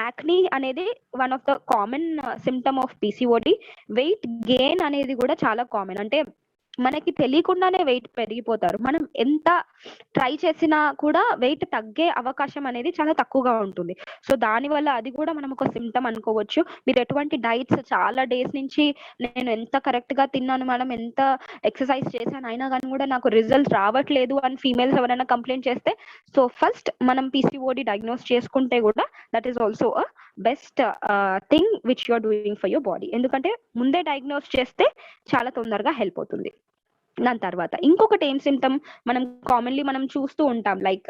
[SPEAKER 1] యాక్ని అనేది one of the common symptom of PCOD. Weight gain అనేది కూడా చాలా కామన్. అంటే మనకి తెలియకుండానే వెయిట్ పెరిగిపోతారు. మనం ఎంత ట్రై చేసినా కూడా వెయిట్ తగ్గే అవకాశం అనేది చాలా తక్కువగా ఉంటుంది. సో దానివల్ల అది కూడా మనం ఒక సిమ్టమ్ అనుకోవచ్చు. మీరు ఎటువంటి డైట్స్ చాలా డేస్ నుంచి నేను ఎంత కరెక్ట్ గా తిన్నాను మేడం, ఎంత ఎక్సర్సైజ్ చేశాను అయినా కానీ కూడా నాకు రిజల్ట్ రావట్లేదు అని ఫీమేల్స్ ఎవరైనా కంప్లైంట్ చేస్తే, సో ఫస్ట్ మనం పీసీఓడి డయాగ్నోస్ చేసుకుంటే కూడా that is also a best thing which you are doing for your body. ఎందుకంటే ముందే డయాగ్నోస్ చేస్తే చాలా తొందరగా హెల్ప్ అవుతుంది. దాని తర్వాత ఇంకొకటి ఏం సిమ్టమ్ మనం కామన్లీ మనం చూస్తూ ఉంటాం, లైక్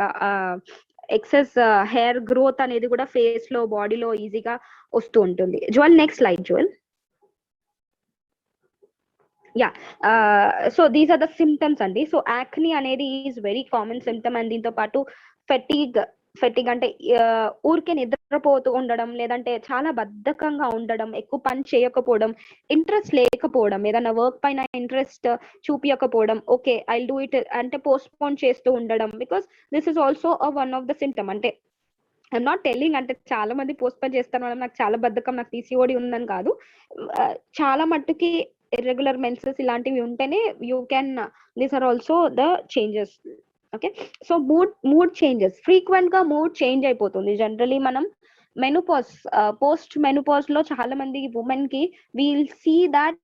[SPEAKER 1] ఎక్సెస్ హెయిర్ గ్రోత్ అనేది కూడా ఫేస్ లో బాడీలో ఈజీగా వస్తూ ఉంటుంది. జువల్ నెక్స్ట్ స్లైడ్ జువల్. Yeah, so these are the symptoms అండి. సో యాక్ని అనేది is very common symptom and దీంతో పాటు ఫెటీగ్ అంటే ఊరికే నిద్రపోతూ ఉండడం, లేదంటే చాలా బద్ధకంగా ఉండడం, ఎక్కువ పని చేయకపోవడం, ఇంట్రెస్ట్ లేకపోవడం, ఏదైనా వర్క్ పైన ఇంట్రెస్ట్ చూపించకపోవడం, ఓకే ఐ డూ ఇట్ అంటే పోస్ట్పోన్ చేస్తూ ఉండడం, because this is also one of the symptom. అంటే ఐఎమ్ నాట్ టెల్లింగ్ అంటే చాలా మంది పోస్ట్పోన్ చేస్తారు మేడం నాకు చాలా బద్ధకం, నాకు పీసీఓడి ఉందని కాదు. చాలా మట్టుకి ఇర్రెగ్యులర్ మెన్సెస్ ఇలాంటివి ఉంటేనే you can, these are also the changes. Okay, so mood changes, frequent గా మూడ్ చేంజ్ అయిపోతుంది. జనరలీ మనం మెనోపాజ్, పోస్ట్ మెనోపాజ్ లో చాలా మంది ఉమెన్ కి we'll see that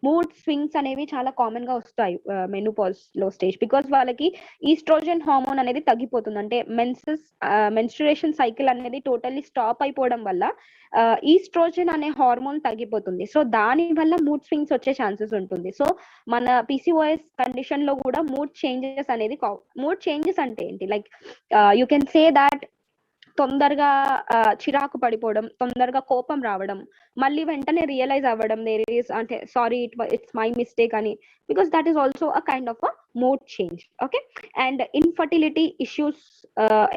[SPEAKER 1] mood swings అనేవి చాలా కామన్ గా వస్తాయి మెనోపాజ్ లో స్టేజ్, బికాస్ వాళ్ళకి ఈస్ట్రోజన్ హార్మోన్ అనేది తగ్గిపోతుంది. అంటే మెన్స్ట్రుయేషన్ సైకిల్ అనేది టోటల్లీ స్టాప్ అయిపోవడం వల్ల ఈస్ట్రోజన్ అనే హార్మోన్ తగ్గిపోతుంది. సో దాని వల్ల మూడ్ స్వింగ్స్ వచ్చే ఛాన్సెస్ ఉంటుంది. సో మన పీసీఓఎస్ కండిషన్ లో కూడా మూడ్ చేంజెస్ అనేది, మూడ్ చేంజెస్ అంటే ఏంటి, like you can say that తొందరగా చిరాకు పడిపోవడం, తొందరగా కోపం రావడం, మళ్ళీ వెంటనే రియలైజ్ అవ్వడం దేర్ ఈస్ అంటే సారీ ఇట్స్ మై మిస్టేక్ అని, because that is also a kind of a mood change. Okay, and infertility issues,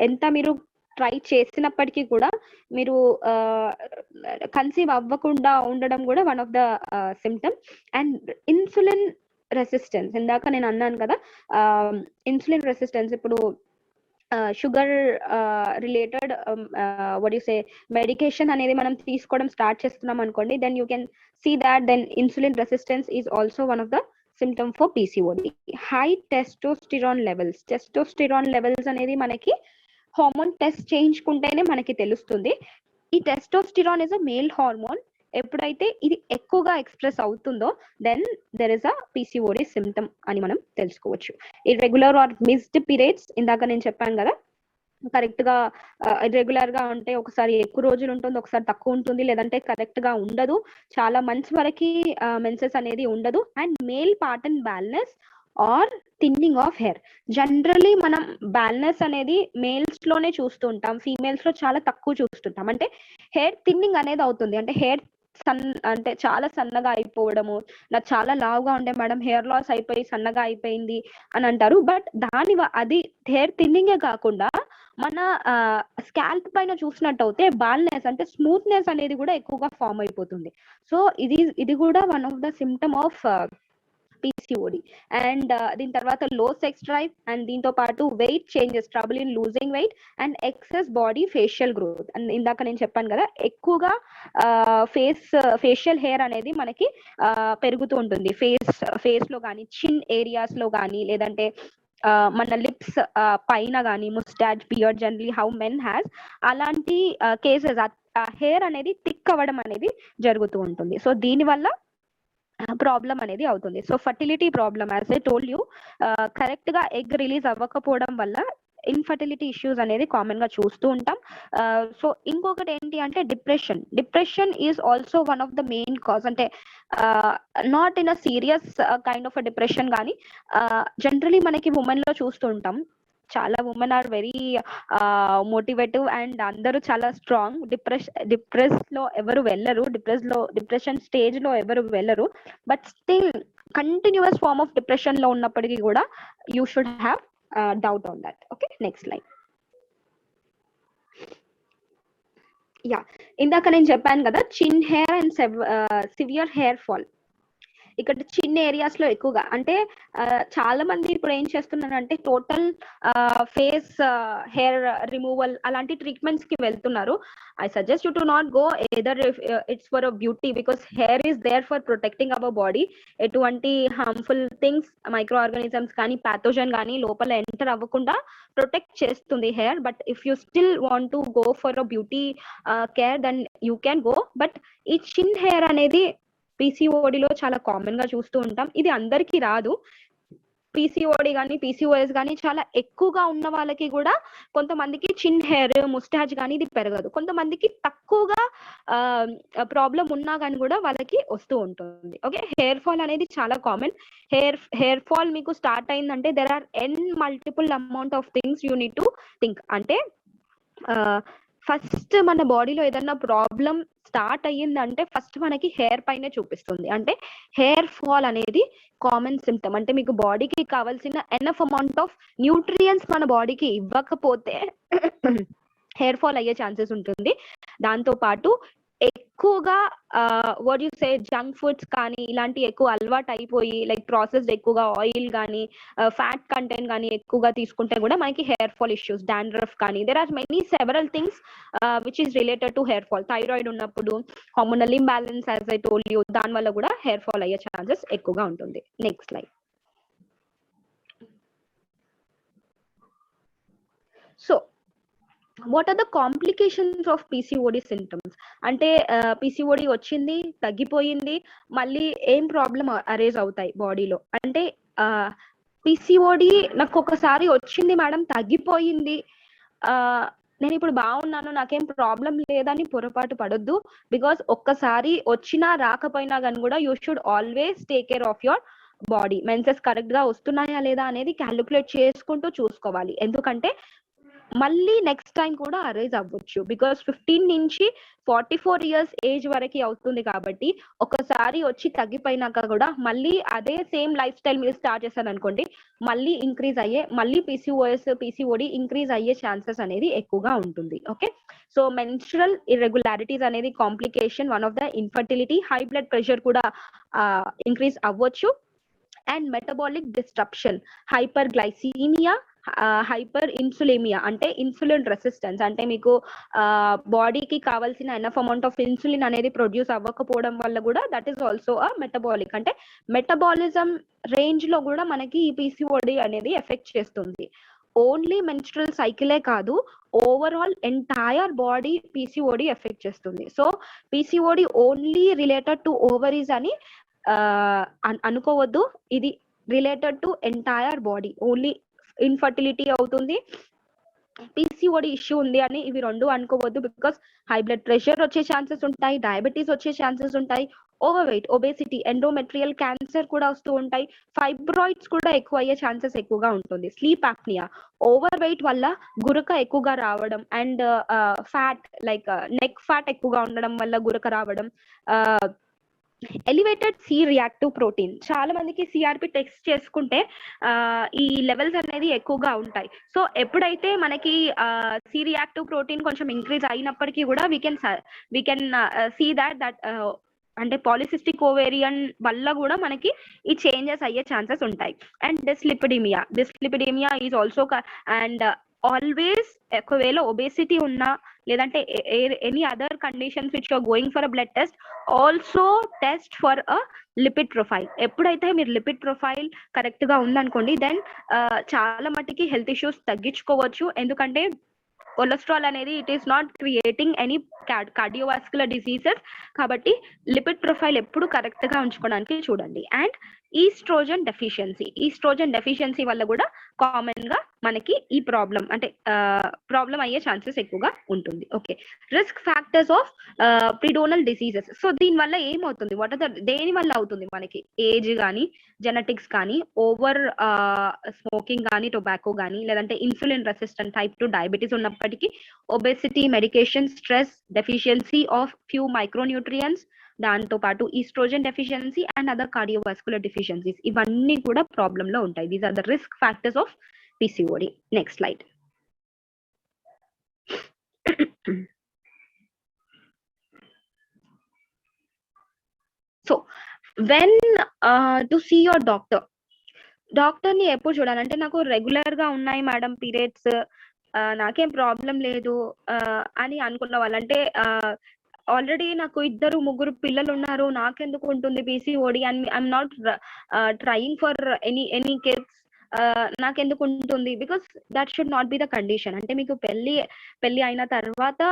[SPEAKER 1] ఎంత మీరు ట్రై చేసినప్పటికీ కూడా మీరు కన్సీవ్ అవ్వకుండా ఉండడం కూడా one of the symptom. And insulin resistance, ఇందాక నేను అన్నాను కదా ఇన్సులిన్ రెసిస్టెన్స్, ఇప్పుడు sugar related what you say medication అనేది మనం తీసుకోవడం స్టార్ట్ చేస్తున్నాం అనుకోండి, then you can see that then insulin resistance is also one of the symptom for PCOD. High testosterone levels అనేది మనకి హార్మోన్ టెస్ట్ చేయించుకుంటేనే మనకి తెలుస్తుంది. ఈ testosterone is a male hormone, ఎప్పుడైతే ఇది ఎక్కువగా ఎక్స్ప్రెస్ అవుతుందో then there is a PCOD symptom అని మనం తెలుసుకోవచ్చు. ఇర్రెగ్యులర్ ఆర్ మిస్డ్ పీరియడ్స్, ఇందాక నేను చెప్పాను కదా కరెక్ట్ గా ఇర్రెగ్యులర్ గా ఉంటే ఒకసారి ఎక్కువ రోజులు ఉంటుంది, ఒకసారి తక్కువ ఉంటుంది, లేదంటే కరెక్ట్ గా ఉండదు, చాలా మంత్స్ వరకు మెన్సెస్ అనేది ఉండదు. And male pattern baldness or thinning of hair, జనరలీ మనం బాల్నెస్ అనేది మేల్స్ లోనే చూస్తూ ఉంటాం, ఫీమేల్స్ లో చాలా తక్కువ చూస్తుంటాం. అంటే హెయిర్ థిన్నింగ్ అనేది అవుతుంది, అంటే హెయిర్ అంటే చాలా సన్నగా అయిపోవడము, నాకు చాలా లావుగా ఉండే మేడం హెయిర్ లాస్ అయిపోయి సన్నగా అయిపోయింది అని అంటారు. బట్ అది హెయిర్ థిన్నింగే కాకుండా మన స్కాల్ప్ పైన చూసినట్టు అయితే బాల్నెస్ అంటే స్మూత్నెస్ అనేది కూడా ఎక్కువగా ఫామ్ అయిపోతుంది. సో ఇది కూడా one of the symptom of PCOD. And దీని తర్వాత లో సెక్స్ డ్రైవ్, అండ్ దీంతో పాటు wait changes, trouble in losing weight, and excess body facial growth. And ఇందాక నేను చెప్పాను కదా ఎక్కువగా ఫేషియల్ హెయిర్ అనేది మనకి పెరుగుతూ ఉంటుంది, ఫేస్ లో కానీ, చిన్ ఏరియాస్ లో కానీ, లేదంటే మన లిప్స్ పైన కానీ, moustache, beard, generally how men has, అలాంటి కేసెస్ హెయిర్ అనేది థిక్ అవ్వడం అనేది జరుగుతూ ఉంటుంది. సో దీనివల్ల ప్రాబ్లం అనేది అవుతుంది. So fertility problem, as I told you, correct గా ఎగ్ రిలీజ్ అవ్వకపోవడం వల్ల ఇన్ఫర్టిలిటీ ఇష్యూస్ అనేది కామన్ గా చూస్తూ ఉంటాం. సో ఇంకొకటి ఏంటి అంటే depression is also one of the main cause. అంటే not in a serious kind of a depression కానీ జనరలీ మనకి ఉమెన్ లో చూస్తూ ఉంటాం, చాలా women are very motivative and అందరూ చాలా స్ట్రాంగ్. డిప్రెస్ లో ఎవరు వెళ్ళరు, డిప్రెషన్ స్టేజ్ లో ఎవరు వెళ్ళరు, but still continues form of depression లో ఉన్నప్పటికీ కూడా you should have doubt on that. Okay, next line. Yeah, ఇందాక నేను చెప్పాను కదా chin hair and severe hair fall, ఇక్కడ చిన్న ఏరియాస్ లో ఎక్కువగా అంటే చాలా మంది ఇప్పుడు ఏం చేస్తున్నారంటే టోటల్ ఫేస్ హెయిర్ రిమూవల్ అలాంటి ట్రీట్మెంట్స్ కి వెళ్తున్నారు. I suggest you to not go either it's for a beauty, because hair is there for protecting our body. ఎటువంటి హార్మ్ఫుల్ థింగ్స్ మైక్రో ఆర్గానిజమ్స్ కానీ ప్యాథోజన్ కానీ లోపల ఎంటర్ అవ్వకుండా ప్రొటెక్ట్ చేస్తుంది hair. But if you still want to go for a beauty care then you can go. But ఈ చిన్ హెయిర్ అనేది పీసీఓడిలో చాలా కామన్ గా చూస్తూ ఉంటాం. ఇది అందరికీ రాదు. పీసీఓడి కానీ పీసీఓఎస్ కానీ చాలా ఎక్కువగా ఉన్న వాళ్ళకి కూడా కొంతమందికి చిన్ హెయిర్ ముస్టాచ్ కానీ ఇది పెరగదు. కొంతమందికి తక్కువగా ప్రాబ్లం ఉన్నా కానీ కూడా వాళ్ళకి వస్తూ ఉంటుంది. ఓకే, హెయిర్ ఫాల్ అనేది చాలా కామన్. హెయిర్ ఫాల్ మీకు స్టార్ట్ అయిందంటే there are multiple amount of things you need to think. అంటే ఫస్ట్ మన బాడీలో ఏదన్నా ప్రాబ్లం స్టార్ట్ అయ్యిందంటే ఫస్ట్ మనకి హెయిర్ పైనే చూపిస్తుంది. అంటే హెయిర్ ఫాల్ అనేది కామన్ సిమ్టమ్. అంటే మీకు బాడీకి కావాల్సిన ఎనఫ్ అమౌంట్ ఆఫ్ న్యూట్రియంట్స్ మన బాడీకి ఇవ్వకపోతే హెయిర్ ఫాల్ అయ్యే ఛాన్సెస్ ఉంటుంది. దాంతో పాటు ఎక్కువగా what you say junk foods కానీ ఇలాంటి ఎక్కువ అలవాటు అయిపోయి లైక్ ప్రాసెస్డ్ ఎక్కువగా ఆయిల్ కానీ ఫ్యాట్ కంటెంట్ కానీ ఎక్కువగా తీసుకుంటే కూడా మనకి హెయిర్ ఫాల్ ఇష్యూస్, డాండ్రఫ్ కానీ there are many several things which is related to hair fall. Thyroid ఉన్నప్పుడు, hormonal imbalance as I told you, దాని వల్ల కూడా హెయిర్ ఫాల్ అయ్యే ఛాన్సెస్ ఎక్కువగా ఉంటుంది. Next slide. So what are the complications of PCOD symptoms? అంటే పీసీఓడి వచ్చింది, తగ్గిపోయింది, మళ్ళీ ఏం ప్రాబ్లం అరేజ్ అవుతాయి బాడీలో అంటే పీసీఓడి నాకు ఒకసారి వచ్చింది మేడం, తగ్గిపోయింది, నేను ఇప్పుడు బాగున్నాను, నాకేం ప్రాబ్లం లేదని పొరపాటు పడొద్దు. బికాస్ ఒక్కసారి వచ్చినా రాకపోయినా కానీ కూడా you should always take care of your body. Menses correct గా వస్తున్నాయా లేదా అనేది క్యాలిక్యులేట్ చేసుకుంటూ చూసుకోవాలి. ఎందుకంటే మళ్ళీ నెక్స్ట్ టైం కూడా అరైజ్ అవ్వచ్చు. బికాస్ 15 నుంచి 44 ఇయర్స్ ఏజ్ వరకు అవుతుంది కాబట్టి ఒకసారి వచ్చి తగ్గిపోయినాక కూడా మళ్ళీ అదే సేమ్ లైఫ్ స్టైల్ మీరు స్టార్ట్ చేశారు అనుకోండి, మళ్ళీ ఇంక్రీజ్ అయ్యే, మళ్ళీ పీసీఓఎస్ పీసీఓడి ఇంక్రీజ్ అయ్యే ఛాన్సెస్ అనేది ఎక్కువగా ఉంటుంది. ఓకే, సో మెన్స్ట్రల్ ఇర్రెగ్యులారిటీస్ అనేది complication, one of the infertility. High blood pressure కూడా ఇంక్రీజ్ అవ్వచ్చు. And metabolic disruption, hyperglycemia, hyperinsulinemia అంటే ఇన్సులిన్ రెసిస్టెన్స్. అంటే మీకు బాడీకి కావాల్సిన ఎనఫ్ అమౌంట్ ఆఫ్ ఇన్సులిన్ అనేది ప్రొడ్యూస్ అవ్వకపోవడం వల్ల కూడా that is also a metabolic. అంటే మెటబాలిజం రేంజ్ లో కూడా మనకి ఈ పీసీఓడి అనేది ఎఫెక్ట్ చేస్తుంది. ఓన్లీ మెన్స్ట్రల్ సైకిలే కాదు, overall entire body PCOD effect చేస్తుంది. So PCOD only related to ovaries అని అనుకోవద్దు. ఇది related to entire body. Only infertility అవుతుంది, పీసీఓడి ఇష్యూ ఉంది అని ఇవి రెండు అనుకోవద్దు. బికాస్ హై బ్లడ్ ప్రెషర్ వచ్చే ఛాన్సెస్ ఉంటాయి, డయాబెటీస్ వచ్చే ఛాన్సెస్ ఉంటాయి, over weight, obesity, endometrial cancer కూడా వస్తూ ఉంటాయి, ఫైబ్రాయిడ్స్ కూడా ఎక్కువ అయ్యే ఛాన్సెస్ ఎక్కువగా ఉంటుంది. స్లీప్ ఆప్నియా, ఓవర్ వెయిట్ వల్ల గురక ఎక్కువగా రావడం, and fat like neck fat ఎక్కువగా ఉండడం వల్ల గురక రావడం, ఎలివేటెడ్ సి రియాక్టివ్ ప్రోటీన్. చాలా మందికి సిఆర్పి టెస్ట్ చేసుకుంటే ఈ లెవెల్స్ అనేది ఎక్కువగా ఉంటాయి. సో ఎప్పుడైతే మనకి సి రియాక్టివ్ ప్రోటీన్ కొంచెం ఇంక్రీజ్ అయినప్పటికీ కూడా వీ కెన్ సీ దట్ అంటే పాలిసిస్టిక్ ఓవేరియన్ వల్ల కూడా మనకి ఈ చేంజెస్ అయ్యే ఛాన్సెస్ ఉంటాయి. And dyslipidemia is also. And always ఒకవేళ ఒబేసిటీ ఉన్నా లేదంటే any other conditions which are going for a blood test, also test for a lipid profile. ఎప్పుడైతే మీరు లిపిడ్ ప్రొఫైల్ కరెక్ట్ గా ఉందనుకోండి, దెన్ చాలా మటుకి హెల్త్ ఇష్యూస్ తగ్గించుకోవచ్చు. ఎందుకంటే కొలెస్ట్రాల్ అనేది it is not creating any cardiovascular diseases. కాబట్టి లిపిడ్ ప్రొఫైల్ ఎప్పుడు కరెక్ట్ గా ఉంచుకోవడానికి చూడండి. అండ్ ఈస్ట్రోజన్ డెఫిషియన్సీ వల్ల కూడా కామన్ గా మనకి ఈ ప్రాబ్లం అంటే ప్రాబ్లం అయ్యే ఛాన్సెస్ ఎక్కువగా ఉంటుంది. ఓకే, రిస్క్ ఫ్యాక్టర్స్ ఆఫ్ ప్రిడోనల్ డిసీజెస్. సో దీని వల్ల ఏమవుతుంది, దేని వల్ల అవుతుంది మనకి? ఏజ్ కానీ, జెనెటిక్స్ కానీ, ఓవర్ స్మోకింగ్ కానీ, టొబాకో కానీ, లేదంటే ఇన్సులిన్ రెసిస్టెంట్ టైప్ 2 డయాబెటీస్ ఉన్నప్పటికీ, obesity, medication, stress, deficiency of few micronutrients, దాంతో పాటు oestrogen deficiency and other cardiovascular deficiencies, ఇవన్నీ కూడా ప్రాబ్లమ్ లో ఉంటాయి. These are the risk factors of PCOD. Next slide. So when to see your doctor ని ఎప్పుడు చూడాలంటే, నాకు రెగ్యులర్ గా ఉన్నాయి మేడం పీరియడ్స్, నాకేం ప్రాబ్లం లేదు అని అనుకున్న వాళ్ళంటే, ఆల్రెడీ నాకు 2-3 పిల్లలు ఉన్నారు, నాకెందుకు ఉంటుంది PCOD and I'm not trying for any kids, నాకెందుకు ఉంటుంది, because that should not be the condition. అంటే మీకు పెళ్లి అయిన తర్వాత,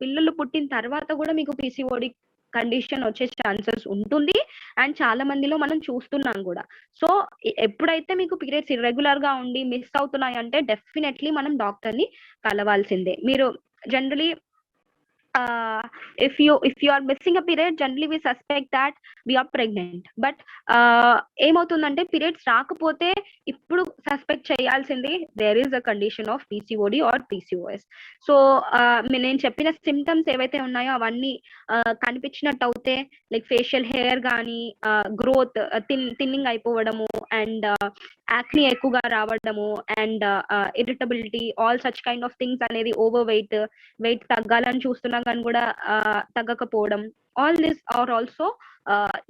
[SPEAKER 1] పిల్లలు పుట్టిన తర్వాత కూడా మీకు పీసీఓడి కండిషన్ వచ్చే ఛాన్సెస్ ఉంటుంది, అండ్ చాలా మందిలో మనం చూస్తున్నాం కూడా. సో ఎప్పుడైతే మీకు పీరియడ్స్ ఇర్రెగ్యులర్ గా ఉండి మిస్ అవుతున్నాయి అంటే డెఫినెట్లీ మనం డాక్టర్ ని కలవాల్సిందే. మీరు generally if you are missing a period, generally we suspect that we are pregnant, but ఏమవుతుందంటే పీరియడ్స్ రాకపోతే ఇప్పుడు సస్పెక్ట్ చేయాల్సింది there is a condition of PCOD or PCOS. So నేను చెప్పిన సిమ్టమ్స్ ఏవైతే ఉన్నాయో అవన్నీ కనిపించినట్టు అవుతే, లైక్ ఫేషియల్ హెయిర్ కానీ, గ్రోత్ థిన్నింగ్ అయిపోవడము, అండ్ యాక్ని ఎక్కువగా రావడము, and irritability, all such kind of things అనేది, ఓవర్ వెయిట్ తగ్గాలని చూస్తున్నా కానీ కూడా తగ్గకపోవడం, ఆల్ దిస్ ఆర్ ఆల్సో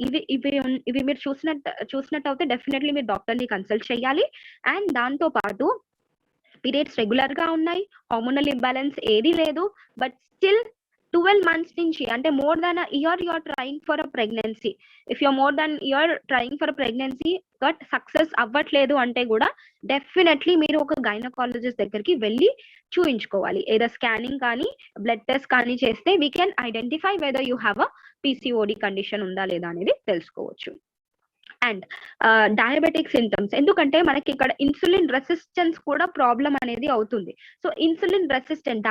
[SPEAKER 1] ఇవి మీరు చూసినట్టు అయితే డెఫినెట్లీ మీరు డాక్టర్ ని కన్సల్ట్ చేయాలి. అండ్ దాంతో పాటు పీరియడ్స్ రెగ్యులర్ గా ఉన్నాయి, హార్మోనల్ ఇంబ్యాలెన్స్ ఏది లేదు, బట్ స్టిల్ 12 months నుంచి, అంటే more than a year you are trying for a pregnancy. If you are more than a year trying for a pregnancy but success అవ్వట్లేదు అంటే కూడా డెఫినెట్లీ మీరు ఒక గైనకాలజిస్ట్ దగ్గరికి వెళ్ళి చూయించుకోవాలి. ఏదో స్కానింగ్ కానీ బ్లడ్ టెస్ట్ కానీ చేస్తే we can identify whether you have a PCOD condition ఉందా లేదా అనేది తెలుసుకోవచ్చు. అండ్ డయాబెటిక్ సింటమ్స్, ఎందుకంటే మనకి ఇక్కడ ఇన్సులిన్ రెసిస్టెన్స్ కూడా ప్రాబ్లం అనేది అవుతుంది. సో ఇన్సులిన్ రెసిస్టెంట్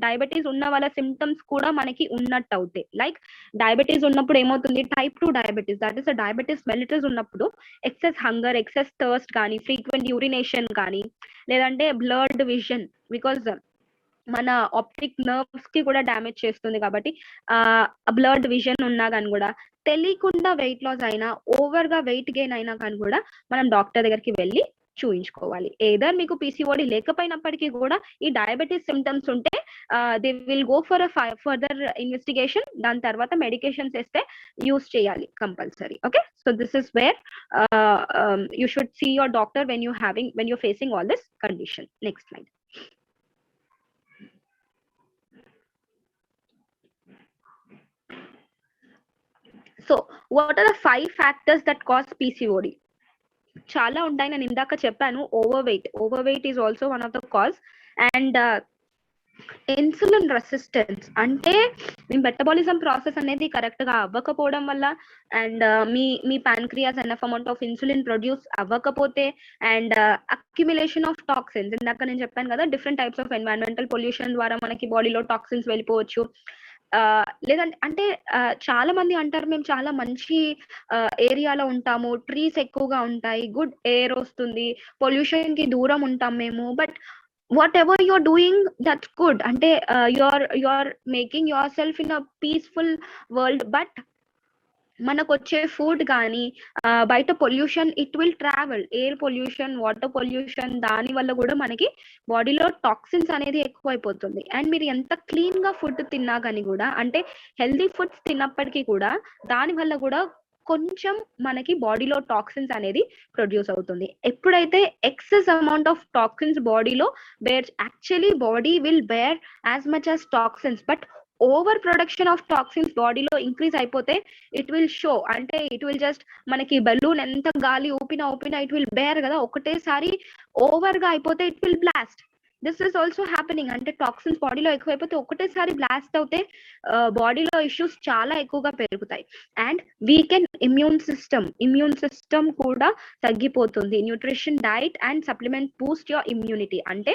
[SPEAKER 1] డయాబెటీస్ ఉన్న వాళ్ళ సిమ్టమ్స్ కూడా మనకి ఉన్నట్టు అవుతాయి. లైక్ డయాబెటీస్ ఉన్నప్పుడు ఏమవుతుంది, type 2 diabetes, that is diabetes mellitus ఉన్నప్పుడు ఎక్సెస్ హంగర్, ఎక్సెస్ థర్స్ట్ కానీ, ఫ్రీక్వెంట్ యూరినేషన్ కానీ, లేదంటే బ్లర్డ్ విజన్, బికాజ్ మన ఆప్టిక్ నర్వ్స్ కి కూడా డ్యామేజ్ చేస్తుంది కాబట్టి బ్లర్డ్ విజన్ ఉన్నా కానీ కూడా, తెలియకుండా వెయిట్ లాస్ అయినా, ఓవర్ గా వెయిట్ గెయిన్ అయినా కానీ కూడా మనం డాక్టర్ దగ్గరికి వెళ్ళి చూయించుకోవాలి. ఏదర్ మీకు పీసీఓడి లేకపోయినప్పటికీ కూడా ఈ డయాబెటీస్ సిమ్టమ్స్ ఉంటే they will go for further investigation, దాని తర్వాత మెడికేషన్స్ ఇస్తే యూస్ చేయాలి compulsory. Okay, so this is where you should see your doctor when you're facing all this condition. Next slide. So what are the 5 factors that cause PCOD? చాలా ఉంటాయి, నేను ఇందాక చెప్పాను. Over weight is also one of the cause. And insulin resistance అంటే మీ మెటబాలిజం ప్రాసెస్ అనేది కరెక్ట్ గా అవ్వకపోవడం వల్ల, అండ్ మీ pancreas enough amount of insulin produce అవ్వకపోతే, అండ్ అక్యుమిలేషన్ ఆఫ్ టాక్సిన్స్, ఇందాక నేను చెప్పాను కదా, different types of environmental pollution ద్వారా మనకి బాడీలో టాక్సిన్స్ వెళ్ళిపోవచ్చు. లేదంటే అంటే చాలా మంది అంటారు, మేము చాలా మంచి ఏరియాలో ఉంటాము, ట్రీస్ ఎక్కువగా ఉంటాయి, గుడ్ ఎయిర్ వస్తుంది, పొల్యూషన్ కి దూరం ఉంటాం మేము, but whatever you're doing that's good, అంటే you're making yourself in a peaceful world, but మనకు వచ్చే ఫుడ్ కానీ, బయట pollution, it will travel, air pollution, water pollution, దాని వల్ల కూడా మనకి బాడీలో టాక్సిన్స్ అనేది ఎక్కువైపోతుంది. అండ్ మీరు ఎంత క్లీన్ గా ఫుడ్ తిన్నా కానీ కూడా, అంటే హెల్దీ ఫుడ్స్ తిన్నప్పటికీ కూడా దాని వల్ల కూడా కొంచెం మనకి బాడీలో టాక్సిన్స్ అనేది ప్రొడ్యూస్ అవుతుంది. ఎప్పుడైతే ఎక్సెస్ అమౌంట్ ఆఫ్ టాక్సిన్స్ బాడీలో bear, actually body will bear as much as toxins, but over production of toxins బాడీలో ఇంక్రీజ్ అయిపోతే ఇట్ విల్ షో, అంటే ఇట్ విల్ జస్ట్, మనకి బెలూన్ ఎంత గాలి ఊపినా ఇట్ విల్ బేర్ కదా, ఒకటేసారి ఓవర్ గా అయిపోతే it will blast. This is also happening, అంటే టాక్సిన్స్ బాడీలో ఎక్కువైపోతే ఒకటేసారి బ్లాస్ట్ అవుతే బాడీలో ఇష్యూస్ చాలా ఎక్కువగా పెరుగుతాయి. అండ్ వీకెండ్ ఇమ్యూన్ సిస్టమ్ కూడా తగ్గిపోతుంది. Nutrition, diet and supplement Boost your immunity, అంటే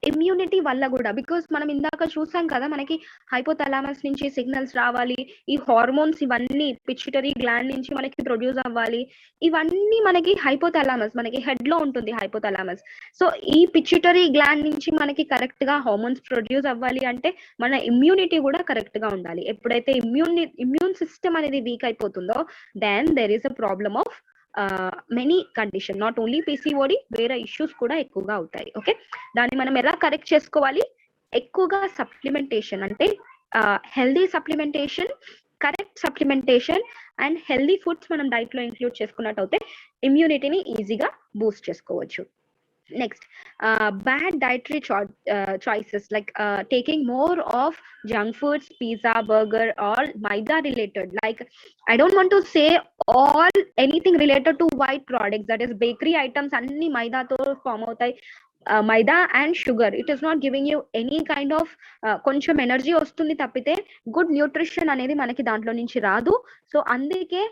[SPEAKER 1] ఇమ్యూనిటీ వల్ల కూడా, బికాస్ మనం ఇందాక చూసాం కదా, మనకి హైపోథాలమస్ నుంచి సిగ్నల్స్ రావాలి, ఈ హార్మోన్స్ ఇవన్నీ పిట్యూటరీ గ్లాండ్ నుంచి మనకి ప్రొడ్యూస్ అవ్వాలి, ఇవన్నీ మనకి హైపోథాలమస్, మనకి హెడ్ లో ఉంటుంది హైపోథాలమస్. సో ఈ పిట్యూటరీ గ్లాండ్ నుంచి మనకి కరెక్ట్ గా హార్మోన్స్ ప్రొడ్యూస్ అవ్వాలి అంటే మన ఇమ్యూనిటీ కూడా కరెక్ట్ గా ఉండాలి. ఎప్పుడైతే ఇమ్యూన్ సిస్టమ్ అనేది వీక్ అయిపోతుందో, then there is a problem of many condition, not only PCOD, వేరే ఇష్యూస్ కూడా ఎక్కువగా అవుతాయి. ఓకే, దాన్ని మనం ఎలా కరెక్ట్ చేసుకోవాలి? ఎక్కువగా సప్లిమెంటేషన్, అంటే healthy supplementation correct supplementation and healthy foods మనం డైట్ లో ఇంక్లూడ్ చేసుకున్నట్టు అయితే ఇమ్యూనిటీని ఈజీగా బూస్ట్ చేసుకోవచ్చు. Next, bad dietary choices like taking more of junk foods, pizza, burger, or maida related. Like, I don't want to say all anything related to white products, that is bakery items, anni maida to form outai. Maida and sugar, it is not giving you any kind of కొంచెం ఎనర్జీ వస్తుంది తప్పితే గుడ్ న్యూట్రిషన్ అనేది మనకి దాంట్లో నుంచి రాదు. సో అందుకే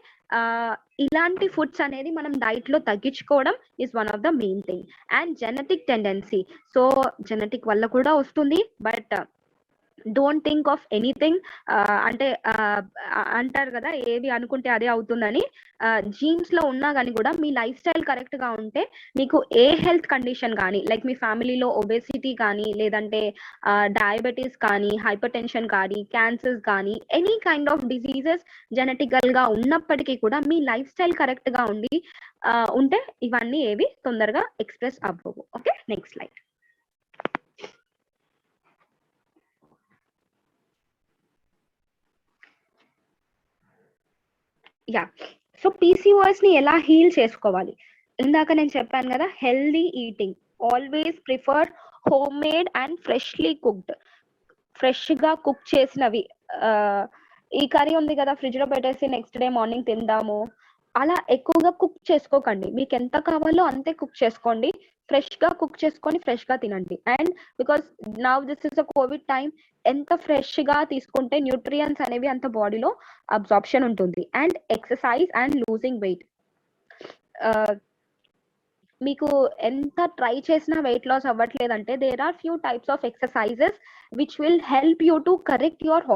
[SPEAKER 1] ఇలాంటి ఫుడ్స్ అనేది మనం డైట్ లో తగ్గించుకోవడం is one of the main thing. And genetic tendency, so genetic వల్ల కూడా వస్తుంది, but don't think of anything. అంటే అంటారు కదా ఏది అనుకుంటే అదే అవుతుందని. జీన్స్ లో ఉన్నా కానీ కూడా మీ లైఫ్ స్టైల్ కరెక్ట్ గా ఉంటే మీకు ఏ హెల్త్ కండిషన్ కానీ, లైక్ మీ ఫ్యామిలీలో ఒబేసిటీ కానీ, లేదంటే డయాబెటీస్ కానీ, హైపర్ టెన్షన్ కానీ, క్యాన్సర్స్ కానీ, any kind of diseases genetical గా ఉన్నప్పటికీ కూడా మీ లైఫ్ స్టైల్ కరెక్ట్ గా ఉంటే ఇవన్నీ ఏవి తొందరగా ఎక్స్ప్రెస్ అవ్వవు. Okay, next slide. Yeah, so PCOS ని ఎలా హీల్ చేసుకోవాలి? ఇందాక నేను చెప్పాను కదా, healthy eating, always prefer home made and freshly cooked. Fresh గా కుక్ చేసినవి. ఈ కర్రీ ఉంది కదా ఫ్రిడ్జ్ లో పెట్టేసి నెక్స్ట్ డే మార్నింగ్ తిందాము, అలా ఎక్కువగా కుక్ చేసుకోకండి. మీకు ఎంత కావాలో అంతే కుక్ చేసుకోండి, ఫ్రెష్ గా కుక్ చేసుకొని ఫ్రెష్ గా తినండి. And because now this is the covid time, ఎంత ఫ్రెష్ గా తీసుకుంటే న్యూట్రియన్స్ అనేవి అంత బాడీలో అబ్జార్ప్షన్ ఉంటుంది. And exercise and losing weight, మీకు ఎంత ట్రై చేసినా వెయిట్ లాస్ అవ్వట్లేదంటే there are few types of exercises which will help you to correct your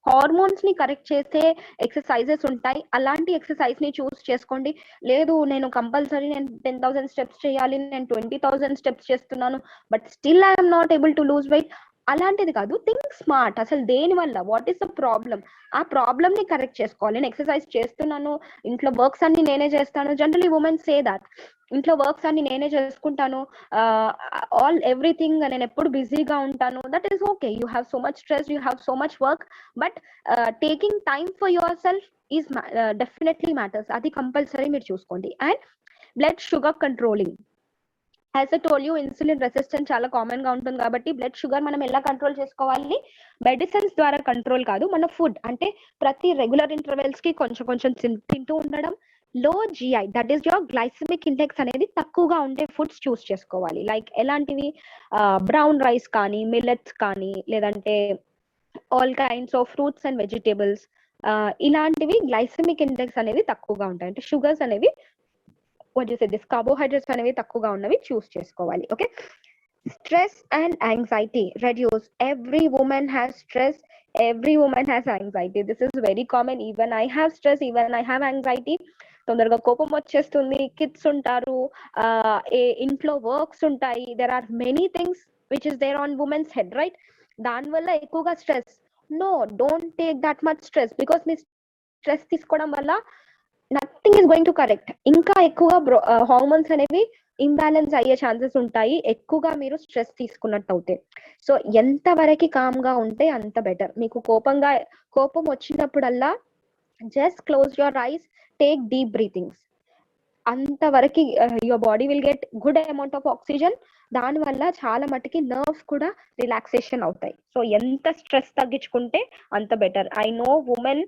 [SPEAKER 1] hormones ని కరెక్ట్ చేసే ఎక్సర్సైజెస్ ఉంటాయి. అలాంటి ఎక్సర్సైజ్ ని చూస్ చేసుకోండి. లేదు నేను కంపల్సరీ నేను 10,000 స్టెప్స్ చేయాలి, నేను 20,000 స్టెప్స్ చేస్తున్నాను, but still I'm not able to lose weight, అలాంటిది కాదు. థింక్ స్మార్ట్, అసలు దేని వల్ల, వాట్ ఈస్ ద ప్రాబ్లం, ఆ ప్రాబ్లమ్ ని కరెక్ట్ చేసుకోవాలి. నేను ఎక్సర్సైజ్ చేస్తున్నాను, ఇంట్లో వర్క్స్ అన్ని నేనే చేస్తాను, జనరలీ ఉమెన్ సే దాట్, ఇంట్లో వర్క్స్ అన్ని నేనే చేసుకుంటాను, ఎవ్రీథింగ్ నేను ఎప్పుడు బిజీగా ఉంటాను. That is okay, you have so much stress, you have so much work, but taking time for your self is definitely matters, అది కంపల్సరీ మీరు చూసుకోండి. And blood sugar controlling, as I told you, insulin resistance చాలా కామన్ గా ఉంటుంది కాబట్టి బ్లడ్ షుగర్ మనం ఎలా కంట్రోల్ చేసుకోవాలి? మెడిసిన్స్ ద్వారా కంట్రోల్ కాదు, మన ఫుడ్ అంటే ప్రతి రెగ్యులర్ ఇంటర్వెల్స్ కి కొంచెం కొంచెం తింటూ ఉండడం. లో GI, that is your glycaemic index అనేది తక్కువగా ఉండే ఫుడ్స్ చూస్ చేసుకోవాలి. లైక్ ఎలాంటివి? బ్రౌన్ రైస్ కానీ, మిల్లెట్స్ కానీ, లేదంటే all kinds of fruits and vegetables, ఇలాంటివి గ్లైసమిక్ ఇండెక్స్ అనేది తక్కువగా ఉంటాయి, అంటే షుగర్స్ అనేవి కార్బోహైడ్రేట్స్ అనేవి తక్కువగా ఉన్నవి చూస్ చేసుకోవాలి. Okay, stress and anxiety reduce. Every women has stress, every women has anxiety, this is very common. Even I have stress, even I have anxiety. తొందరగా కోపం వచ్చేస్తుంది, కిడ్స్ ఉంటారు, ఇంట్లో వర్క్స్ ఉంటాయి, there are many things which is there on women's head, right? దానివల్ల ఎక్కువగా stress. No, don't take that much stress, because మీ స్ట్రెస్ తీసుకోవడం వల్ల nothing is going to correct. ఇంకా ఎక్కువగా హార్మోన్స్ అనేవి ఇంబ్యాలెన్స్ అయ్యే ఛాన్సెస్ ఉంటాయి ఎక్కువగా మీరు స్ట్రెస్ తీసుకున్నట్టు అవుతే. సో ఎంత వరకు కామ్ గా ఉంటే అంత బెటర్. మీకు కోపం వచ్చినప్పుడల్లా just close your eyes, take deep breathings, అంతవరకు your body will get good amount of oxygen. దాని వల్ల చాలా మటుకి నర్వ్స్ కూడా రిలాక్సేషన్ అవుతాయి. సో ఎంత స్ట్రెస్ తగ్గించుకుంటే అంత better. I know women,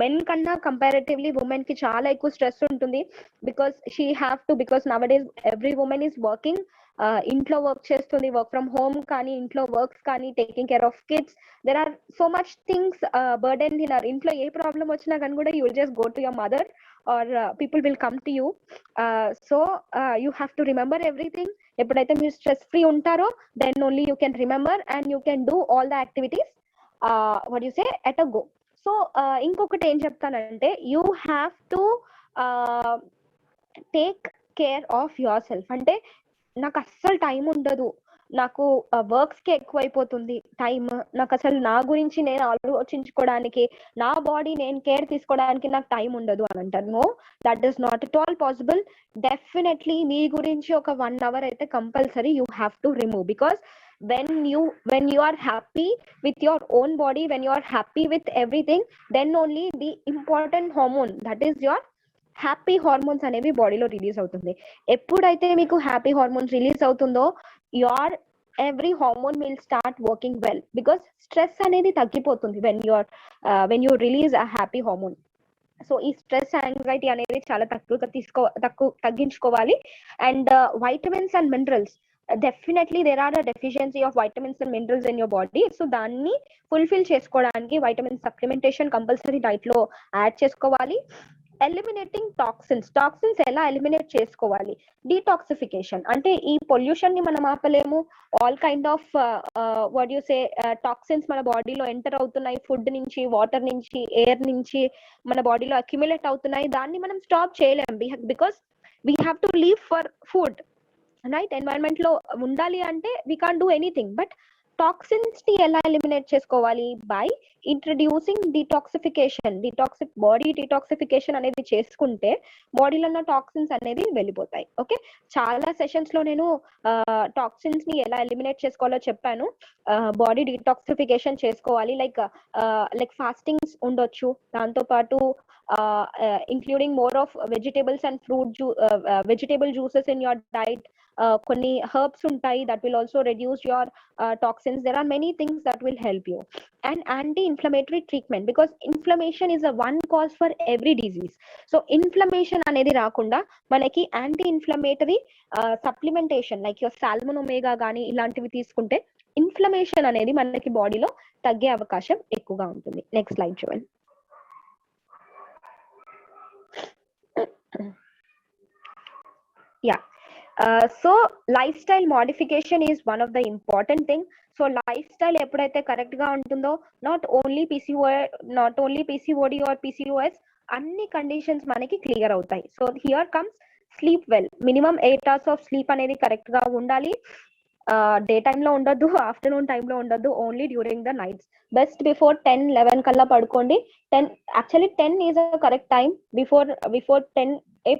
[SPEAKER 1] men కన్నా కంపారిటివ్లీ ఉమెన్ కి చాలా ఎక్కువ స్ట్రెస్ ఉంటుంది, because nowadays every women is working, ఇంట్లో వర్క్ చేస్తుంది, వర్క్ ఫ్రమ్ హోమ్ కానీ, ఇంట్లో వర్క్స్ కానీ, taking care of kids, there are so much things burden in our. ఇంట్లో ఏ ప్రాబ్లం వచ్చినా కానీ కూడా you will just go to your mother or people will come to you. So you have to remember everything. ఎప్పుడైతే మీరు స్ట్రెస్ ఫ్రీ ఉంటారో then only you can remember and you can do all the activities what you say at a go. So ఇంకొకటి ఏం చెప్తానంటే, you have to take care of yourself. అంటే నాకు అస్సలు టైం ఉండదు, నాకు వర్క్స్ కి ఎక్కువైపోతుంది టైం, నాకు అసలు నా గురించి నేను ఆలోచించుకోవడానికి, నా బాడీ నేను కేర్ తీసుకోవడానికి నాకు టైం ఉండదు అని అంటారు. No, that is not at all possible. Definitely మీ గురించి ఒక 1 hour అయితే compulsory you have to remove, because when you are happy with your own body, when you are happy with everything, then only the important hormone, that is your happy hormones అనేవి బాడీలో రిలీజ్ అవుతుంది. ఎప్పుడైతే మీకు హ్యాపీ హార్మోన్స్ రిలీజ్ అవుతుందో your every hormone will start working well, because stress అనేది తగ్గిపోతుంది when you release a happy hormone. So ఈ స్ట్రెస్ యాంగ్జైటీ అనేది చాలా తగ్గించుకోవాలి. And vitamins and minerals, definitely there are a deficiency of vitamins and minerals in your body. So దాన్ని ఫుల్ఫిల్ చేసుకోవడానికి వైటమిన్ సప్లిమెంటేషన్ కంపల్సరీ డైట్ లో యాడ్ చేసుకోవాలి. ఎలిమినేటింగ్ టాక్సిన్స్ ఎలా ఎలిమినేట్ చేసుకోవాలి? డీటాక్సిఫికేషన్, అంటే ఈ పొల్యూషన్ ని మనం ఆపలేము. All kind of what you say toxins మన బాడీలో ఎంటర్ అవుతున్నాయి, ఫుడ్ నుంచి, వాటర్ నుంచి, ఎయిర్ నుంచి మన బాడీలో అక్యుములేట్ అవుతున్నాయి. దాన్ని మనం స్టాప్ చేయలేం, because we have to leave for food, right? Environment లో ఉండాలి అంటే we can't do anything. But toxins ని ఎలా ఎలిమినేట్ చేసుకోవాలి? బై ఇంట్రడ్యూసింగ్ బాడీ డిటాక్సిఫికేషన్ అనేది చేసుకుంటే బాడీలో ఉన్న టాక్సిన్స్ అనేది వెళ్ళిపోతాయి. ఓకే, చాలా సెషన్స్ లో నేను టాక్సిన్స్ ని ఎలా ఎలిమినేట్ చేసుకోవాలో చెప్పాను. బాడీ డిటాక్సిఫికేషన్ చేసుకోవాలి, లైక్ ఫాస్టింగ్స్ ఉండొచ్చు, దాంతో పాటు including more of vegetables and vegetable juices in your diet. Konni herbs untai that will also reduce your toxins. There are many things that will help you. And anti-inflammatory treatment, because inflammation is a one cause for every disease. So inflammation anedi raakunda manaki anti-inflammatory supplementation like your salmon omega gaani ilantivi తీసుకుంటే ఇన్ఫ్లమేషన్ అనేది మనకి బాడీలో తగ్గే అవకాశం ఎక్కువగా ఉంటుంది. నెక్స్ట్ స్లైడ్ చూడండి. Yeah. So lifestyle modification is one of the important thing. So lifestyle ఎప్పుడైతే కరెక్ట్ గా ఉంటుందో not only PCOD or PCOS, అన్ని కండిషన్స్ మనకి క్లియర్ అవుతాయి. So here comes sleep well. Minimum 8 hours of sleep అనేది కరెక్ట్ గా ఉండాలి. డే టైమ్ లో ఉండొద్దు, ఆఫ్టర్నూన్ టైమ్ లో ఉండొద్దు, only during the nights. Best before 10-11 కల్లా పడుకోండి. 10 is a correct time. Before 10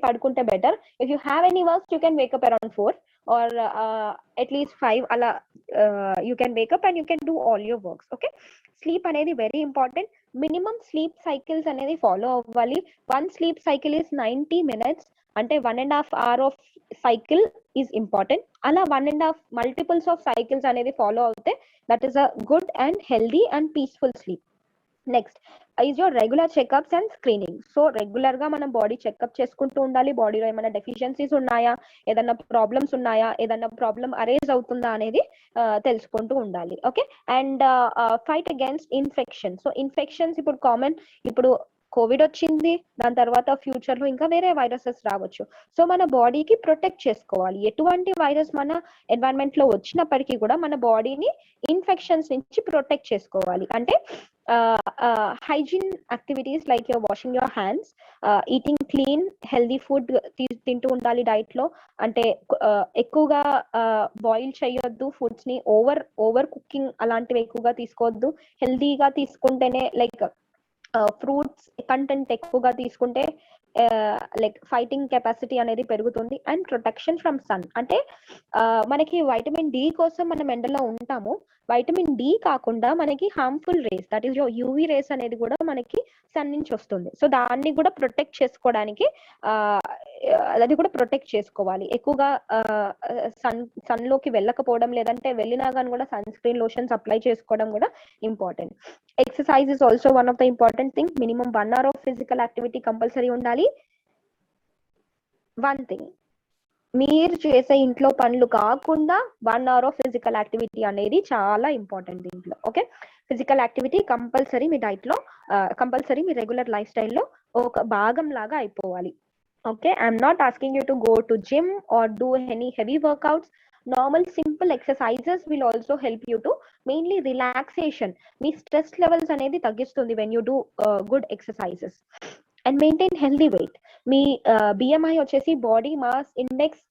[SPEAKER 1] పడుకుంటే better. If you have any works you can wake up around 4 or at least 5 అలా you can wake up and you can do all your works. Okay, sleep అనేది very important. minimum sleep cycles అనేది follow అవ్వాలి. one sleep cycle is 90 minutes, అంటే 1.5 hour of cycle is important. అలా 1.5 multiples of cycles అనేది follow అవుతే that is a good and healthy and peaceful sleep. Next is your regular checkups and screening. So regular గా మనం బాడీ చెకప్ చేసుకుంటూ ఉండాలి. బాడీలో ఏమైనా డెఫిషియన్సీస్ ఉన్నాయా, ఏదైనా ప్రాబ్లమ్స్ ఉన్నాయా, ఏదైనా ప్రాబ్లమ్ అరేజ్ అవుతుందా అనేది తెలుసుకుంటూ ఉండాలి. Okay, and fight against infection. So infections ఇప్పుడు కామన్, ఇప్పుడు కోవిడ్ వచ్చింది, దాని తర్వాత ఫ్యూచర్ లో ఇంకా వేరే వైరసెస్ రావచ్చు. సో మన బాడీకి ప్రొటెక్ట్ చేసుకోవాలి. ఎటువంటి వైరస్ మన ఎన్వైరన్మెంట్ లో వచ్చినప్పటికీ కూడా మన బాడీని ఇన్ఫెక్షన్స్ నుంచి ప్రొటెక్ట్ చేసుకోవాలి. అంటే hygiene activities like your washing your hands, eating clean healthy food తింటూ ఉండాలి డైట్ లో. అంటే ఎక్కువగా బాయిల్ చేయొద్దు ఫుడ్స్ ని, ఓవర్ కుకింగ్ అలాంటివి ఎక్కువగా తీసుకోవద్దు. హెల్దీగా తీసుకుంటేనే లైక్ ఫ్రూట్స్ కంటెంట్ ఎక్కువగా తీసుకుంటే లైక్ ఫైటింగ్ కెపాసిటీ అనేది పెరుగుతుంది. అండ్ ప్రొటెక్షన్ ఫ్రమ్ సన్, అంటే మనకి వైటమిన్ డి కోసం మనం ఎండలో ఉంటాము. వైటమిన్ డి కాకుండా మనకి harmful rays, that is UV rays అనేది కూడా మనకి సన్ నుంచి వస్తుంది. సో దాన్ని కూడా ప్రొటెక్ట్ చేసుకోవడానికి అది కూడా ప్రొటెక్ట్ చేసుకోవాలి. ఎక్కువగా సన్ లోకి వెళ్ళకపోవడం, లేదంటే వెళ్ళినా కానీ కూడా సన్ స్క్రీన్ లోషన్స్ అప్లై చేసుకోవడం కూడా important. Exercise is also one of the important thing. Minimum 1 hour of physical activity compulsory ఉండాలి. వన్ థింగ్, మీరు చేసే ఇంట్లో పనులు కాకుండా 1 hour ఆఫ్ ఫిజికల్ యాక్టివిటీ అనేది చాలా ఇంపార్టెంట్ దీంట్లో. ఓకే, ఫిజికల్ యాక్టివిటీ కంపల్సరీ మీ డైట్ లో, కంపల్సరీ మీ రెగ్యులర్ లైఫ్ స్టైల్లో ఒక భాగం లాగా అయిపోవాలి. Okay, I'm not asking you to go to gym or do any heavy workouts. Normal simple exercises will also help you to mainly relaxation. Me stress levels అనేది తగ్గిస్తుంది when you do good exercises. And maintain healthy weight. Me BMI వచ్చేసి బాడీ మాస్ ఇండెక్స్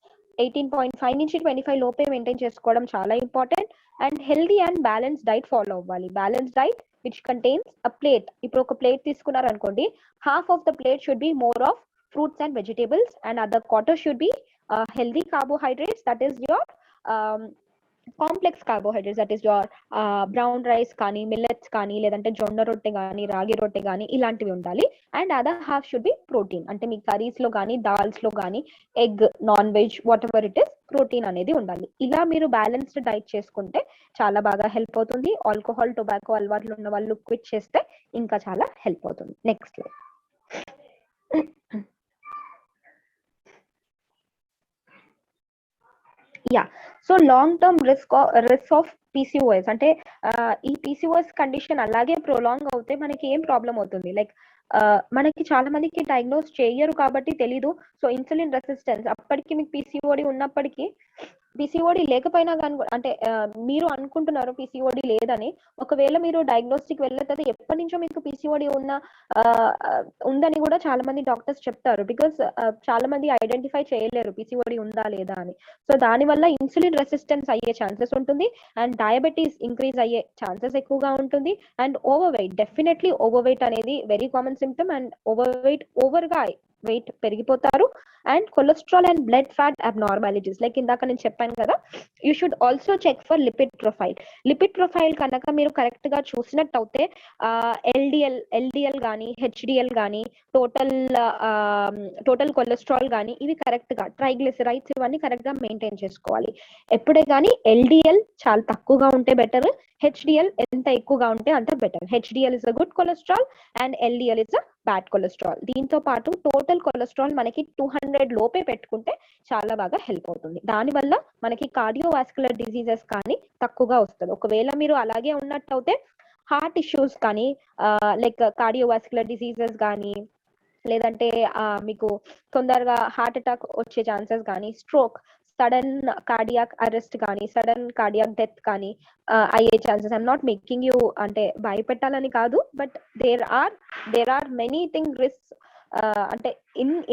[SPEAKER 1] 18.5 నుంచి 25 లోపే మెయింటైన్ చేసుకోవడం చాలా important. And healthy and balance diet follow అవ్వాలి. Balance diet which contains a plate. ఇప్పుడు ఒక ప్లేట్ తీసుకున్నారు అనుకోండి, half of the plate should be more of fruits and vegetables and other quarter should be healthy carbohydrates, that is your complex carbohydrates, that is your brown rice కానీ, మిల్లెట్స్ కానీ, లేదంటే జొన్న రొట్టె కానీ, రాగి రొట్టె కానీ ఇలాంటివి ఉండాలి. And other half should be protein, అంటే మీ కర్రీస్ లో కానీ, దాల్స్ లో కానీ, egg, non veg, what ever it is, protein అనేది ఉండాలి. ఇలా మీరు బ్యాలెన్స్డ్ డైట్ చేసుకుంటే చాలా బాగా హెల్ప్ అవుతుంది. ఆల్కహాల్, టొబాకో అలవాట్లు ఉన్న వాళ్ళు క్విట్ చేస్తే ఇంకా చాలా హెల్ప్ అవుతుంది. Next yeah. So long term risk of PCOS అంటే ఈ పీసీఓఎస్ కండిషన్ అలాగే ప్రొలాంగ్ అవుతే మనకి ఏం ప్రాబ్లం అవుతుంది, లైక్ మనకి చాలా మందికి డయాగ్నోస్ చేయరు కాబట్టి తెలీదు. సో ఇన్సులిన్ రెసిస్టెన్స్, అప్పటికి మీకు పీసీఓడి ఉన్నప్పటికీ, పీసీఓడి లేకపోయినా కానీ అంటే మీరు అనుకుంటున్నారు పీసీఓడి లేదని, ఒకవేళ మీరు డయాగ్నోస్టిక్ వెళ్ళేది ఎప్పటి నుంచో మీకు పీసీఓడి ఉందని కూడా చాలా మంది డాక్టర్స్ చెప్తారు. బికాస్ చాలా మంది ఐడెంటిఫై చేయలేరు పీసీఓడి ఉందా లేదా అని. సో దానివల్ల ఇన్సులిన్ రెసిస్టెన్స్ అయ్యే ఛాన్సెస్ ఉంటుంది, అండ్ డయాబెటీస్ ఇంక్రీజ్ అయ్యే ఛాన్సెస్ ఎక్కువగా ఉంటుంది. And over weight, definitely over weight అనేది వెరీ కామన్ సిమ్టమ్. అండ్ ఓవర్గా వెయిట్ పెరిగిపోతారు. And cholesterol and blood fat abnormalities, like ఇందాక నేను చెప్పాను కదా, you should also check for lipid profile. Lipid profile కనుక మీరు కరెక్ట్ గా చూసినట్టు అయితే ఎల్డిఎల్ కానీ, హెచ్డిఎల్ కానీ, టోటల్ కొలెస్ట్రాల్ కానీ, ఇవి కరెక్ట్ గా, ట్రైగ్లిసరైడ్స్ ఇవన్నీ కరెక్ట్ గా మెయింటైన్ చేసుకోవాలి. ఎప్పుడే కానీ ఎల్డిఎల్ చాలా తక్కువగా ఉంటే బెటర్, హెచ్డిఎల్ ఎంత ఎక్కువగా ఉంటే అంత better. HDL is a good cholesterol and LDL is a bad cholesterol. దీంతో పాటు టోటల్ కొలెస్ట్రాల్ మనకి 200 లోపే పెట్టుకుంటే చాలా బాగా హెల్ప్ అవుతుంది. దానివల్ల మనకి కార్డియోవాస్కులర్ డిసీజెస్ కానీ తక్కువగా వస్తుంది. ఒకవేళ మీరు అలాగే ఉన్నట్టు అయితే హార్ట్ ఇష్యూస్ కానీ, లైక్ కార్డియోవాస్కులర్ డిసీజెస్ కానీ, లేదంటే మీకు తొందరగా హార్ట్ అటాక్ వచ్చే ఛాన్సెస్ కానీ, స్ట్రోక్, సడన్ కార్డియాక్ అరెస్ట్ కానీ, సడన్ కార్డియాక్ డెత్ కానీ అయ్యే chances. I'm not making you అంటే భయపెట్టాలని కాదు, but there are many thing risk, అంటే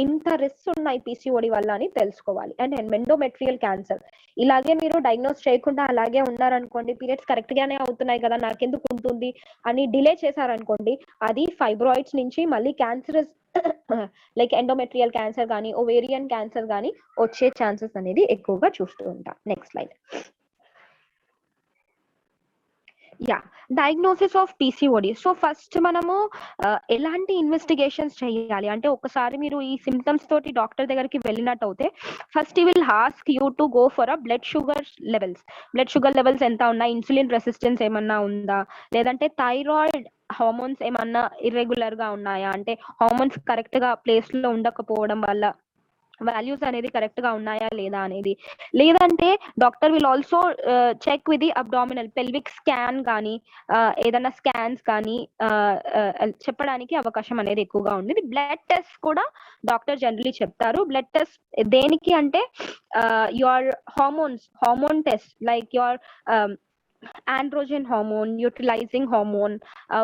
[SPEAKER 1] ఇంత రిస్క్ ఉన్నాయి పీసీఓడి వల్ల అని తెలుసుకోవాలి. అండ్ ఎండోమెట్రియల్ క్యాన్సర్, ఇలాగే మీరు డయాగ్నోస్ చేయకుండా అలాగే ఉన్నారనుకోండి, పీరియడ్స్ కరెక్ట్ గానే అవుతున్నాయి కదా నాకెందుకు ఉంటుంది అని డిలే చేశారనుకోండి, అది ఫైబ్రాయిడ్స్ నుంచి మళ్ళీ క్యాన్సరస్ లైక్ ఎండోమెట్రియల్ క్యాన్సర్ కానీ, ఓవేరియన్ క్యాన్సర్ కానీ వచ్చే ఛాన్సెస్ అనేది ఎక్కువగా చూస్తూ ఉంటాం. Next slide. Yeah, diagnosis of PCOD. So first మనము ఎలాంటి ఇన్వెస్టిగేషన్స్ చేయాలి అంటే, ఒకసారి మీరు ఈ సిమ్టమ్స్ తోటి డాక్టర్ దగ్గరికి వెళ్ళినట్టు అయితే ఫస్ట్ ఈ will ask you to go for a blood sugar levels ఎంత ఉన్నాయి, ఇన్సులిన్ రెసిస్టెన్స్ ఏమన్నా ఉందా, లేదంటే థైరాయిడ్ హార్మోన్స్ ఏమన్నా ఇర్రెగ్యులర్ గా ఉన్నాయా, అంటే హార్మోన్స్ కరెక్ట్ గా ప్లేస్ లో ఉండకపోవడం వల్ల వాల్యూస్ అనేది కరెక్ట్ గా ఉన్నాయా లేదా అనేది. లేదంటే doctor will also check with the abdominal pelvic scan కానీ, ఏదైనా స్కాన్స్ కానీ చెప్పడానికి అవకాశం అనేది ఎక్కువగా ఉంది. బ్లడ్ టెస్ట్ కూడా డాక్టర్ జనరలీ చెప్తారు. బ్లడ్ టెస్ట్ దేనికి అంటే your hormone test, like your androgen hormone, utilizing hormone,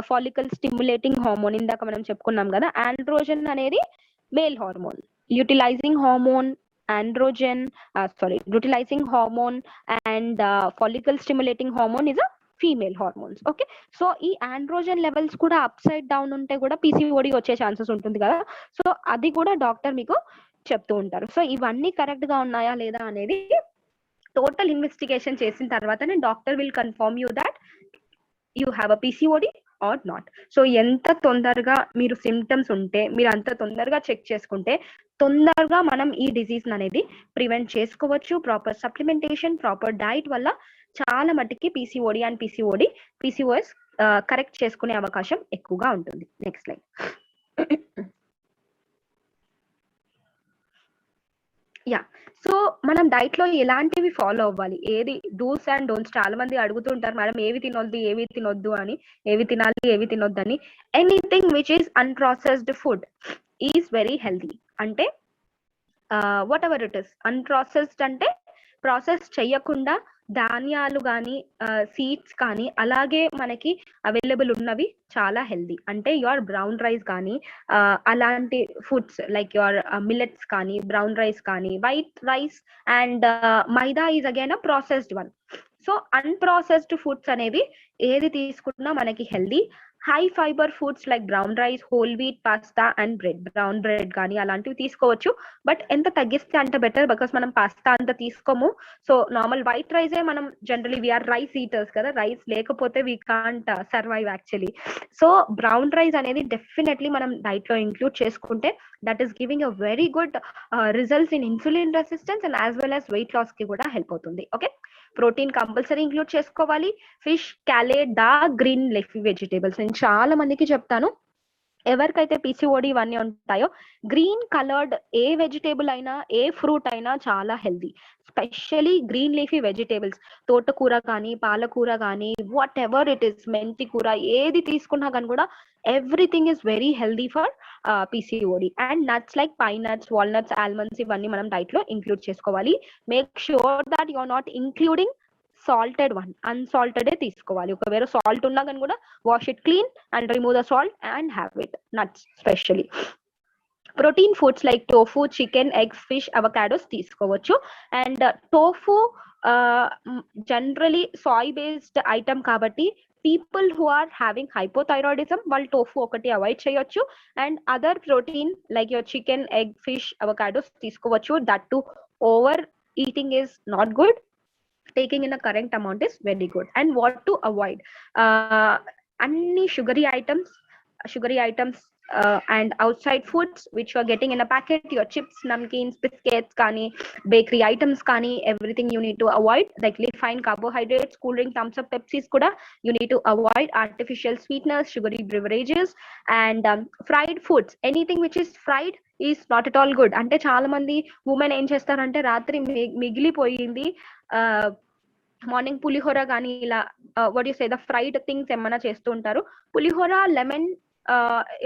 [SPEAKER 1] follicle stimulating hormone. ఇందాక మనం చెప్పుకున్నాం కదా, ఆండ్రోజన్ అనేది male hormone, utilizing hormone, utilizing hormone and follicle stimulating hormone is a female hormones. Okay, so ఈ ఆండ్రోజన్ లెవెల్స్ కూడా అప్ సైడ్ డౌన్ ఉంటే కూడా పీసీఓడి వచ్చే ఛాన్సెస్ ఉంటుంది కదా, సో అది కూడా డాక్టర్ మీకు చెప్తూ ఉంటారు. సో ఇవన్నీ కరెక్ట్ గా ఉన్నాయా లేదా అనేది టోటల్ ఇన్వెస్టిగేషన్ చేసిన తర్వాతనే doctor will confirm you that you have a PCOD are not. So ఎంత తొందరగా మీరు సిమ్టమ్స్ ఉంటే మీరు అంత తొందరగా చెక్ చేసుకుంటే తొందరగా మనం ఈ డిసీజ్ అనేది ప్రివెంట్ చేసుకోవచ్చు. ప్రాపర్ సప్లిమెంటేషన్, ప్రాపర్ డైట్ వల్ల చాలా మట్టుకి పీసీఓడి అండ్ పీసీఓఎస్ కరెక్ట్ చేసుకునే అవకాశం ఎక్కువగా ఉంటుంది. Next slide. యా, సో మనం డైట్ లో ఎలాంటివి ఫాలో అవ్వాలి, ఏది డూస్ అండ్ డోంట్స్. చాలా మంది అడుగుతుంటారు మేడం ఏవి తినొద్దు అని, ఏవి తినాలి ఏవి తినొద్దని. Anything which is unprocessed food is very healthy. అంటే whatever it is, unprocessed అంటే ప్రాసెస్ చెయ్యకుండా ధాన్యాలు కానీ, సీడ్స్ కానీ అలాగే మనకి అవైలబుల్ ఉన్నవి చాలా హెల్దీ. అంటే యువర్ బ్రౌన్ రైస్ కానీ, అలాంటి ఫుడ్స్ లైక్ యువర్ మిల్లెట్స్ కానీ, బ్రౌన్ రైస్ కానీ, white rice and maida is again a processed one. So unprocessed foods అనేవి ఏది తీసుకున్నా మనకి healthy. High fibre foods like brown rice, whole wheat pasta and bread, brown bread కానీ అలాంటివి తీసుకోవచ్చు. బట్ ఎంత తగ్గిస్తే అంత బెటర్, బికాస్ మనం పాస్తా అంత తీసుకోము. సో నార్మల్ వైట్ రైసే మనం జనరలీ వీఆర్ రైస్ ఈటర్స్ కదా, రైస్ లేకపోతే we can't survive actually. So brown rice అనేది డెఫినెట్లీ మనం డైట్ లో ఇంక్లూడ్ చేసుకుంటే that is giving a very good results in insulin resistance and as well as weight loss కి కూడా హెల్ప్ అవుతుంది. ఓకే, ప్రోటీన్ కంపల్సరీ ఇంక్లూడ్ చేసుకోవాలి. Fish, kale, dark green leafy vegetables. నేను చాలా మందికి చెప్తాను, ఎవరికైతే పీసీఓడి ఇవన్నీ ఉంటాయో, గ్రీన్ కలర్డ్ ఏ వెజిటేబుల్ అయినా ఏ ఫ్రూట్ అయినా చాలా healthy. Especially green leafy vegetables, తోటకూర కానీ పాలకూర కానీ వాట్ ఎవర్ ఇట్ ఇస్, మెంతి కూర ఏది తీసుకున్నా కానీ కూడా everything is very healthy for PCOD. And nuts like pine nuts, walnuts, almonds ఇవన్నీ మనం డైట్ లో ఇంక్లూడ్ చేసుకోవాలి. Make sure that you are not including salted one, unsalted తీసుకోవాలి. ఒకవేళ సాల్ట్ ఉన్నా కానీ కూడా wash it clean and remove the salt and have it. Nuts specially. Protein foods like tofu, chicken, eggs, fish, avocados తీసుకోవచ్చు. And tofu generally soy based item కాబట్టి people who are having hypothyroidism వాళ్ళు టోఫు ఒకటి అవాయిడ్ చేయొచ్చు. And other protein like your chicken, egg, fish, avocados తీసుకోవచ్చు. That too overeating is not good. Taking in a correct amount is very good. And what to avoid, any sugary items and outside foods which you are getting in a packet, your chips, namkeens, biscuits kani, bakery items kani, everything you need to avoid. Like refined carbohydrates, cool drink, thumbs up, Pepsis kuda you need to avoid. Artificial sweeteners, sugary beverages, and fried foods. Anything which is fried is not at all good. అంటే చాలా మంది ఉమెన్ ఏం చేస్తారంటే రాత్రి మిగిలిపోయింది మార్నింగ్ పులిహోర కానీ ఇలా what you say the fried things ఏమైనా చేస్తూ ఉంటారు. Pulihora, lemon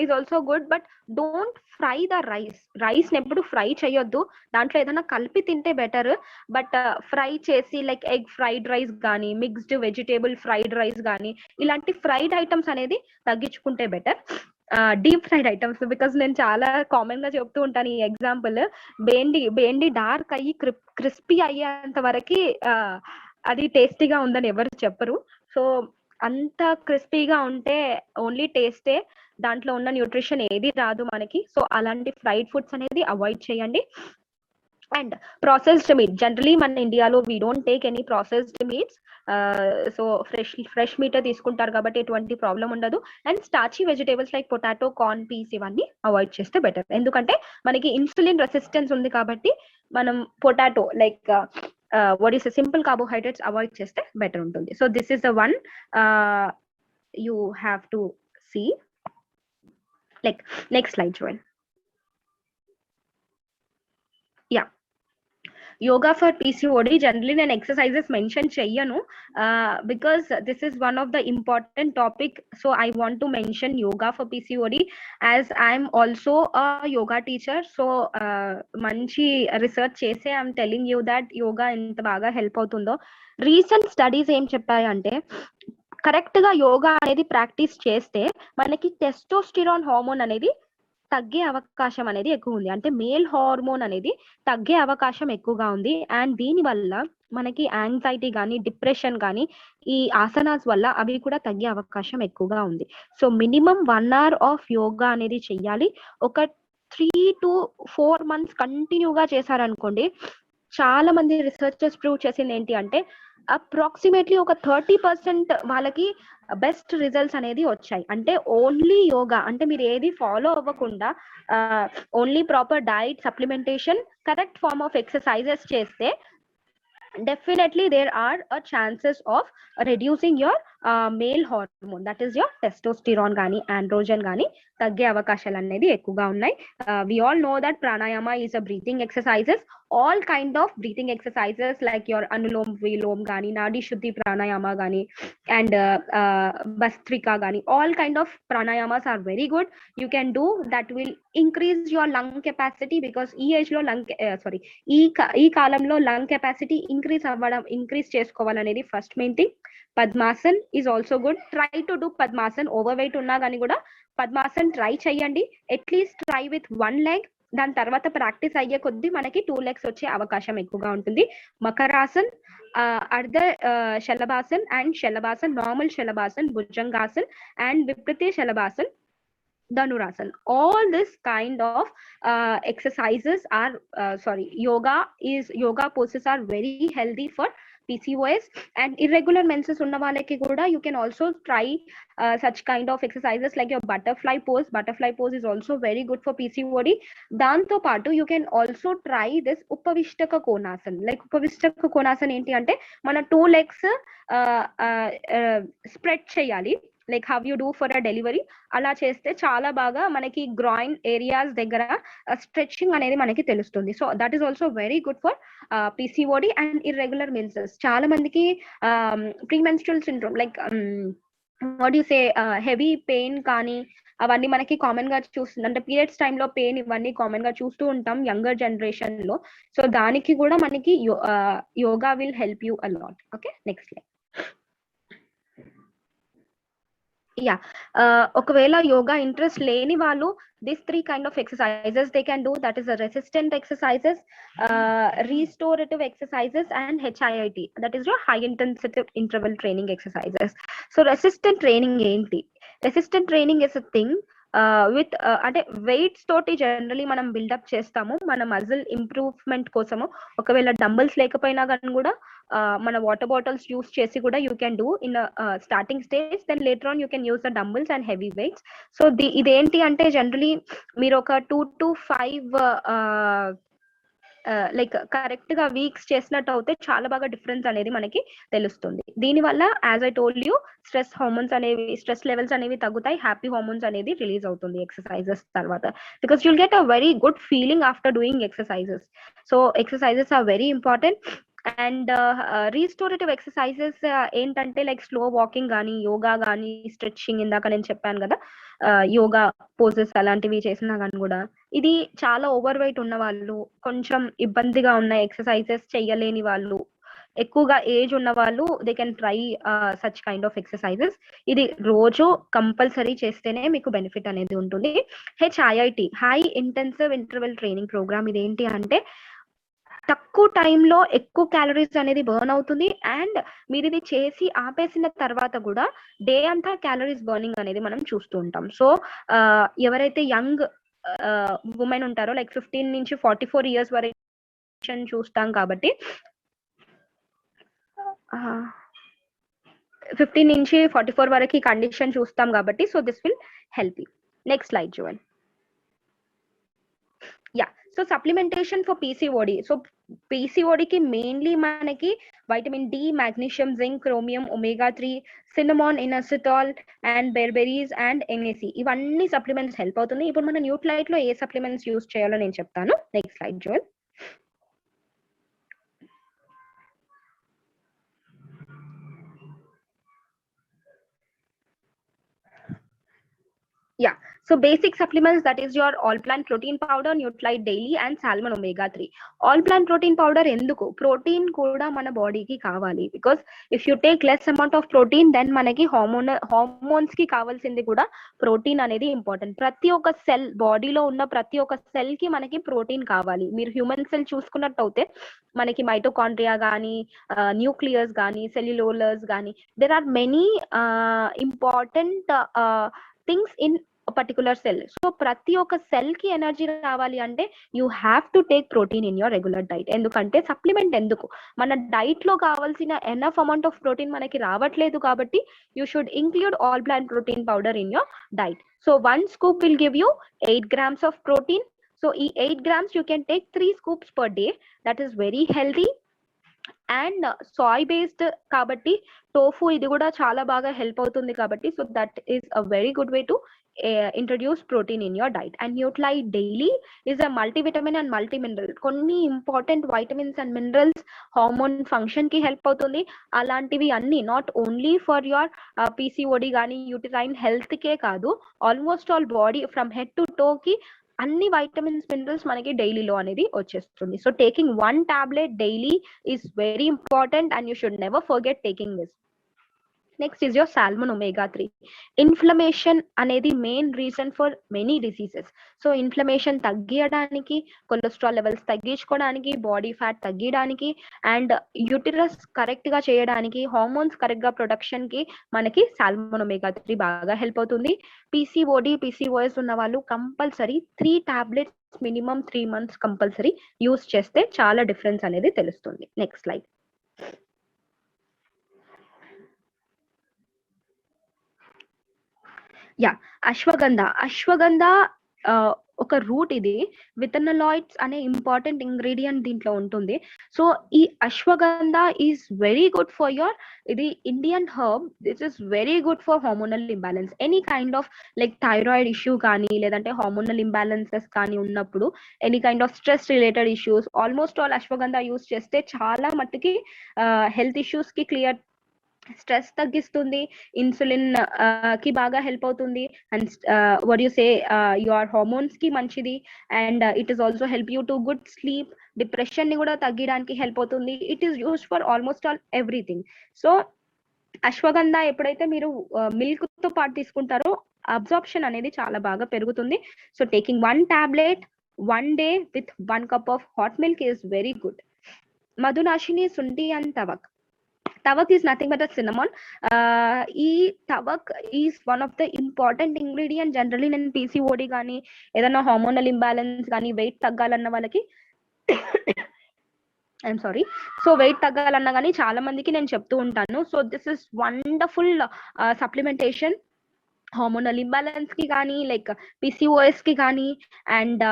[SPEAKER 1] is also good, but don't fry the rice ని ఎప్పుడు ఫ్రై చేయొద్దు. దాంట్లో ఏదైనా కలిపి తింటే బెటర్. బట్ ఫ్రై చేసి లైక్ ఎగ్ ఫ్రైడ్ రైస్ కానీ, మిక్స్డ్ వెజిటేబుల్ ఫ్రైడ్ రైస్ కానీ, ఇలాంటి ఫ్రైడ్ ఐటమ్స్ అనేది తగ్గించుకుంటే better. Deep fried items, because నేను చాలా కామన్ గా చెప్తూ ఉంటాను ఈ ఎగ్జాంపుల్. బేండి డార్క్ అయ్యి క్రిస్పీ అయ్యేంత వరకు అది టేస్టీగా ఉందని ఎవరు చెప్పరు. సో అంత క్రిస్పీగా ఉంటే ఓన్లీ టేస్టే, దాంట్లో ఉన్న న్యూట్రిషన్ ఏది రాదు మనకి. సో అలాంటి ఫ్రైడ్ ఫుడ్స్ అనేది అవాయిడ్ చేయండి. అండ్ ప్రాసెస్డ్ మీట్, జనరలీ మన ఇండియాలో we don't take any processed meats. So fresh మీటే తీసుకుంటారు కాబట్టి ఎటువంటి ప్రాబ్లం ఉండదు. And starchy vegetables like potato, corn, peas ఇవన్నీ అవాయిడ్ చేస్తే బెటర్. ఎందుకంటే మనకి ఇన్సులిన్ రెసిస్టెన్స్ ఉంది కాబట్టి మనం potato like what is simple carbohydrates avoid చేస్తే బెటర్ ఉంటుంది. So this is the one you have to see. Like next slide చూడండి. Yeah, yoga for PCOD generally నేను ఎక్సర్సైజెస్ మెన్షన్ చెయ్యను, because this is one of the important topic. So I want to mention yoga for PCOD as I'm also a yoga teacher. So మంచి రీసెర్చ్ చేసే I'm telling you that yoga ఎంత బాగా హెల్ప్ అవుతుందో. రీసెంట్ స్టడీస్ ఏం చెప్పాయంటే కరెక్ట్ గా యోగా అనేది ప్రాక్టీస్ చేస్తే మనకి టెస్టోస్టిరాన్ హార్మోన్ అనేది తగ్గే అవకాశం అనేది ఎక్కువ ఉంది. అంటే మేల్ హార్మోన్ అనేది తగ్గే అవకాశం ఎక్కువగా ఉంది. అండ్ దీని వల్ల మనకి యాంగ్జైటీ కానీ, డిప్రెషన్ కానీ ఈ ఆసనాస్ వల్ల అవి కూడా తగ్గే అవకాశం ఎక్కువగా ఉంది. So minimum 1 hour of yoga అనేది చెయ్యాలి. ఒక 3 to 4 months కంటిన్యూగా చేశారనుకోండి, చాలా మంది రీసెర్చర్స్ ప్రూవ్ చేసింది ఏంటి అంటే అప్రాక్సిమేట్లీ ఒక 30% వాళ్ళకి బెస్ట్ రిజల్ట్స్ అనేది వచ్చాయి. అంటే ఓన్లీ యోగా అంటే మీరు ఏది ఫాలో అవ్వకుండా only proper diet, supplementation, correct form of exercises చేస్తే definitely there are a chances of reducing your male hormone, that is your testosterone gaani, androgen gaani tagge avakashalu anedi ekkuva unnai. We all know that pranayama is a breathing exercises. All kind of breathing exercises like your anulom vilom gaani, nadi shuddhi pranayama gaani, and bastrika gaani, all kind of pranayamas are very good. You can do that, will increase your lung capacity, because ee age lo ఈ కాలంలో లంగ్ కెపాసిటీ ఇంక్రీజ్ చేసుకోవాలనేది first main thing. Padmasan is also good. Try to do Padmasan. Over weight ఉన్నా కానీ కూడా పద్మాసన్ ట్రై చేయండి. At least try with 1 leg. దాని తర్వాత ప్రాక్టీస్ అయ్యే కొద్దీ మనకి 2 లెగ్స్ వచ్చే అవకాశం ఎక్కువగా ఉంటుంది. Makarasan, Ardha Shalabhasan and Shalabhasan, normal Shalabhasan, Bhujangasan and Viparita Shalabhasan, Dhanurasana. All this kind of exercises are yoga poses are very healthy for PCOS and irregular menses ఉన్న వాళ్ళకి కూడా you can also try such kind of exercises like your butterfly pose. Butterfly pose is also very good for PCOD. దాంతో పాటు you can also try this Upavishtaka Konasan. Like Upavishtaka Konasan ఏంటి అంటే మన 2 లెగ్స్ స్ప్రెడ్ చేయాలి, like how you do for a delivery. అలా చేస్తే చాలా బాగా మనకి గ్రాయిన్ ఏరియాస్ దగ్గర స్ట్రెచింగ్ అనేది మనకి తెలుస్తుంది. So that is also very good for PCOD and irregular menses. చాలా మందికి premenstrual syndrome like what you say heavy pain కానీ అవన్నీ మనకి కామన్ గా చూస్తుంది, అంటే పీరియడ్స్ టైంలో పెయిన్ ఇవన్నీ కామన్ గా చూస్తూ ఉంటాం యంగర్ జనరేషన్ లో. సో దానికి కూడా మనకి yoga will help you a lot. Okay, next slide. Yeah, ఒకవేళ యోగా ఇంట్రెస్ట్ లేని వాళ్ళు these 3 kind of exercises they can do, that is a resistant exercises, restorative exercises and HIIT, that is your high intensity interval training exercises. So resistant training enti, resistant training is a thing with అంటే వెయిట్స్ తోటి జనరలీ మనం బిల్డప్ చేస్తాము మన మజిల్ ఇంప్రూవ్మెంట్ కోసము. ఒకవేళ డంబుల్స్ లేకపోయినా కానీ కూడా మన వాటర్ బాటిల్స్ యూస్ చేసి కూడా you can do in starting stage, then later on you can use the dumbbells and heavy weights. So ఇదేంటి అంటే జనరలీ మీరు ఒక 2 to 5 లైక్ కరెక్ట్ గా వీక్స్ చేసినట్టు అయితే చాలా బాగా డిఫరెన్స్ అనేది మనకి తెలుస్తుంది. దీనివల్ల as I told you stress hormones అనేవి, స్ట్రెస్ లెవెల్స్ అనేవి తగ్గుతాయి, హ్యాపీ హార్మోన్స్ అనేది రిలీజ్ అవుతుంది ఎక్సర్సైజెస్ తర్వాత, because you'll get a very good feeling after doing exercises. So exercises are very important. And restorative exercises ఏంటంటే లైక్ స్లో వాకింగ్ కానీ, యోగా కానీ, స్ట్రెచ్చింగ్ ఇందాక నేను చెప్పాను కదా, యోగా పోజెస్ అలాంటివి చేసినా కానీ కూడా, ఇది చాలా ఓవర్ వెయిట్ ఉన్న వాళ్ళు, కొంచెం ఇబ్బందిగా ఉన్న ఎక్సర్సైజెస్ చేయలేని వాళ్ళు, ఎక్కువగా ఏజ్ ఉన్న వాళ్ళు they can try such kind of exercises. ఇది రోజు కంపల్సరీ చేస్తేనే మీకు బెనిఫిట్ అనేది ఉంటుంది. HIIT, high intensive interval training programme. ఇది ఏంటి అంటే తక్కువ టైంలో ఎక్కువ క్యాలరీస్ అనేది బర్న్ అవుతుంది, అండ్ మీరు ఇది చేసి ఆపేసిన తర్వాత కూడా డే అంతా క్యాలరీస్ బర్నింగ్ అనేది మనం చూస్తూ ఉంటాం. సో ఎవరైతే యంగ్ ఉమెన్ ఉంటారో లైక్ 15 నుంచి 44 ఇయర్స్ వరకు చూస్తాం కాబట్టి 15 నుంచి 44 వరకు ఈ కండిషన్ చూస్తాం కాబట్టి, so this will help you. Next slide చూడండి. Yeah, so supplementation for PCOD. So పీసీఓడికి మెయిన్లీ మనకి vitamin D, magnesium, zinc, chromium, omega 3, cinnamon, inositol and berberis and NAC, ఇవన్నీ సప్లిమెంట్స్ హెల్ప్ అవుతుంది. ఇప్పుడు మన న్యూట్లైట్ లో ఏ సప్లిమెంట్స్ యూస్ చేయాలో నేను చెప్తాను. నెక్స్ట్ స్లైడ్ చూడండి. Yeah, so basic supplements, that is your all plant protein powder, Nutralite daily and salmon omega 3. All plant protein powder enduku, protein kuda mana body ki kavali, because if you take less amount of protein then manaki hormones ki kavalsindi kuda protein anedi important. Prati oka cell, body lo unna prati oka cell ki manaki protein kavali. Meer human cell చూసుకున్నట్టయితే మనకి మైటోకాండ్రియా గానీ, న్యూక్లియస్ గానీ, సెల్యులోలర్స్ గానీ, there are many important things in a particular cell. So ప్రతి ఒక్క సెల్ కి ఎనర్జీ రావాలి అంటే you have to take protein in your regular diet. ఎందుకంటే సప్లిమెంట్ ఎందుకు, మన డైట్ లో కావాల్సిన ఎనఫ్ అమౌంట్ ఆఫ్ ప్రోటీన్ మనకి రావట్లేదు కాబట్టి you should include all plant protein powder in your diet. So 1 scoop will give you 8 grams of protein. So ఈ 8 grams you can take 3 scoops per day. That is very healthy. And soy based కాబట్టి టోఫు ఇది కూడా చాలా బాగా హెల్ప్ అవుతుంది కాబట్టి, so that is a very good way to introduce protein in your diet. And Nutrilite daily is a multivitamin and multi mineral. కొన్ని important vitamins and minerals hormone function కి హెల్ప్ అవుతుంది. అలాంటివి అన్ని not only for your PCOD కానీ యూటిరైన్ హెల్త్ కే కాదు, almost all body from head to toe కి అన్ని వైటమిన్స్ మినరల్స్ మనకి డైలీలో అనేది వచ్చేస్తుంది. So taking 1 tablet daily is very important and you should never forget taking this. Next is your salmon omega 3. Inflammation అనేది main reason for many diseases. So inflammation తగ్గియడానికి, కొలెస్ట్రాల్ లెవెల్స్ తగ్గించుకోవడానికి, బాడీ ఫ్యాట్ తగ్గియడానికి, అండ్ యూటిరస్ కరెక్ట్ గా చేయడానికి, హార్మోన్స్ కరెక్ట్ గా ప్రొడక్షన్ కి మనకి సాల్మన్ ఒమేగా 3 బాగా హెల్ప్ అవుతుంది. పీసీఓడి, పీసీఓఎస్ ఉన్న వాళ్ళు compulsory 3 tablets minimum 3 months compulsory use చేస్తే చాలా డిఫరెన్స్ అనేది తెలుస్తుంది. Next slide. యా, అశ్వగంధ ఒక రూట్. ఇది విథనలాయిడ్స్ అనే ఇంపార్టెంట్ ఇంగ్రీడియంట్ దీంట్లో ఉంటుంది. సో ఈ ashwagandha is very good for your, ఇది Indian herb. This is very good for hormonal imbalance, any kind of like thyroid issue కానీ, లేదంటే హార్మోనల్ ఇంబ్యాలెన్సెస్ కానీ ఉన్నప్పుడు, any kind of stress related issues, almost all ashwagandha use చేస్తే చాలా మట్టుకి హెల్త్ ఇష్యూస్ కి క్లియర్, స్ట్రెస్ తగ్గిస్తుంది, ఇన్సులిన్ కి బాగా హెల్ప్ అవుతుంది, and what you say your hormones కి మంచిది, and it is also help you to good sleep, depression ని కూడా తగ్గడానికి హెల్ప్ అవుతుంది. It is used for almost all everything. So ashwagandha ఎప్పుడైతే మీరు మిల్క్ తో పాటు తీసుకుంటారో అబ్జార్ప్షన్ అనేది చాలా బాగా పెరుగుతుంది. So taking 1 tablet 1 day with 1 cup of hot milk is very good. Madhunashini, shunthi and tawak. Tawak is nothing but a cinnamon. ఈ tawak is one of the important ingredient generally in PCOD కానీ, ఏదైనా హార్మోనల్ ఇంబ్యాలెన్స్ కానీ, వెయిట్ తగ్గాలన్న వాళ్ళకి ఐఎమ్ సారీ, సో వెయిట్ తగ్గాలన్నా కానీ చాలా మందికి నేను చెప్తూ ఉంటాను. So this is wonderful supplementation hormonal imbalance కి కానీ, లైక్ పిసిఓఎస్ కి కానీ, అండ్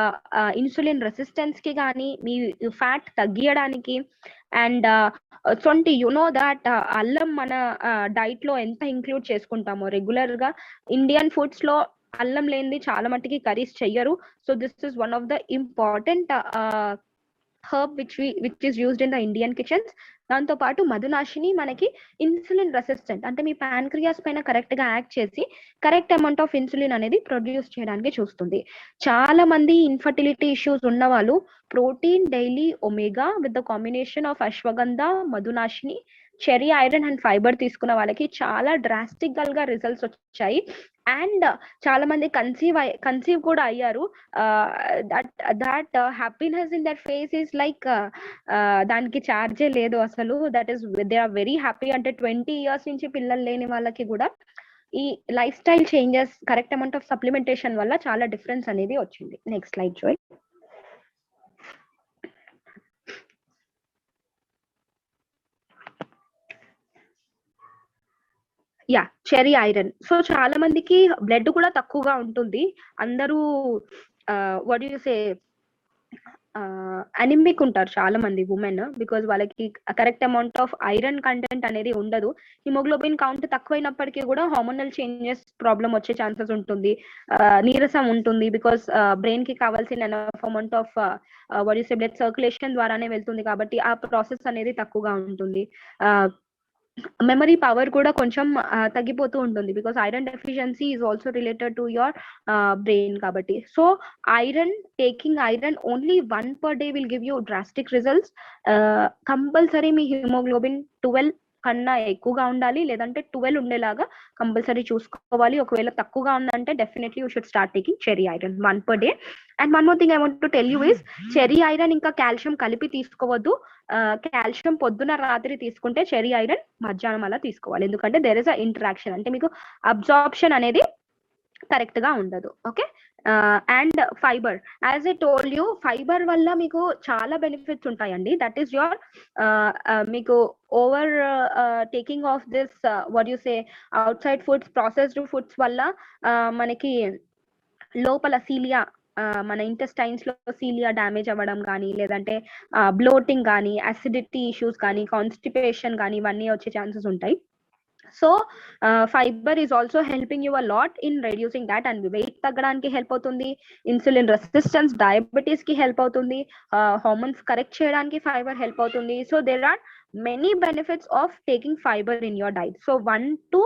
[SPEAKER 1] ఇన్సులిన్ రెసిస్టెన్స్ కి కానీ, మీ ఫ్యాట్ తగ్గియడానికి, అండ్ సొంటి నో దాట్ అల్లం మన డైట్ లో ఎంత ఇంక్లూడ్ చేసుకుంటామో రెగ్యులర్ గా. ఇండియన్ ఫుడ్స్ లో అల్లం లేనిది చాలా మట్టుకి కర్రీస్ చెయ్యరు. So this is one of the important herb which is used in the Indian kitchens. దాంతో పాటు మధునాశిని మనకి ఇన్సులిన్ రెసిస్టెంట్, అంటే మీ ప్యాన్క్రియాస్ పైన కరెక్ట్ గా యాక్ట్ చేసి కరెక్ట్ అమౌంట్ ఆఫ్ ఇన్సులిన్ అనేది ప్రొడ్యూస్ చేయడానికి చూస్తుంది. చాలా మంది ఇన్ఫర్టిలిటీ ఇష్యూస్ ఉన్న వాళ్ళు protein daily omega with the combination of ashwagandha, Madhunashini, cherry iron and fibre తీసుకున్న వాళ్ళకి చాలా డ్రాస్టికల్ గా రిజల్ట్స్ వచ్చాయి. అండ్ చాలా మంది కన్సీవ్ కూడా అయ్యారు. That happiness in that face is like దానికి ఛార్జే లేదు అసలు. That is they are very happy. అంటే 20 years నుంచి పిల్లలు లేని వాళ్ళకి కూడా ఈ life style changes, correct amount of supplementation వల్ల చాలా డిఫరెన్స్ అనేది వచ్చింది. Next slide Joy. Yeah, cherry iron. So చాలా మందికి బ్లడ్ కూడా తక్కువగా ఉంటుంది. అందరూ వాట్ యు సే అనిమిక్ ఉంటారు చాలా మంది ఉమెన్, బికాజ్ వాళ్ళకి correct amount of iron content అనేది ఉండదు. హిమోగ్లోబిన్ కౌంట్ తక్కువైనప్పటికీ కూడా హార్మోనల్ చేంజెస్ ప్రాబ్లం వచ్చే ఛాన్సెస్ ఉంటుంది. నీరసం ఉంటుంది, బికాస్ బ్రెయిన్ కి కావాల్సిన enough amount of what you say blood circulation ద్వారానే వెళ్తుంది కాబట్టి ఆ ప్రాసెస్ అనేది తక్కువగా ఉంటుంది. మెమరీ పవర్ కూడా కొంచెం తగ్గిపోతూ ఉంటుంది, because iron deficiency is also related to your brain కాబట్టి. So iron, taking iron only 1 per day will give you drastic results. Compulsory మీ హిమోగ్లోబిన్ 12 కన్నా ఎక్కువగా ఉండాలి, లేదంటే 12 ఉండేలాగా కంపల్సరీ చూసుకోవాలి. ఒకవేళ తక్కువగా ఉందంటే definitely you should start taking cherry iron 1 per day. And one more thing I want to tell you is, cherry iron ఇంకా కాల్షియం కలిపి తీసుకోవద్దు. కాల్షియం పొద్దున రాత్రి తీసుకుంటే చెరీ ఐరన్ మధ్యాహ్నం అలా తీసుకోవాలి, ఎందుకంటే దేర్ ఇస్ అ ఇంటరాక్షన్, అంటే మీకు అబ్జార్ప్షన్ అనేది కరెక్ట్ గా ఉండదు. Okay. And fibre, as I told you, fibre వల్ల మీకు చాలా బెనిఫిట్స్ ఉంటాయండి. దట్ ఈస్ యువర్ మీకు over taking of this what you say out side foods, processed foods వల్ల మనకి లోపల సీలియా, మన ఇంటెస్టైన్స్ లో సీలియా డ్యామేజ్ అవ్వడం కానీ, లేదంటే బ్లోటింగ్ కానీ, అసిడిటీ ఇష్యూస్ కానీ, కాన్స్టిపేషన్ కానీ, ఇవన్నీ వచ్చే ఛాన్సెస్ ఉంటాయి. So fibre is also helping you a lot in reducing that, and weight తగ్గడానికి హెల్ప్ అవుతుంది, ఇన్సులిన్ రెసిస్టెన్స్, డయాబెటీస్ కి హెల్ప్ అవుతుంది, హార్మోన్స్ కరెక్ట్ చేయడానికి ఫైబర్ హెల్ప్ అవుతుంది. So there are many benefits of taking fibre in your diet. So 1 to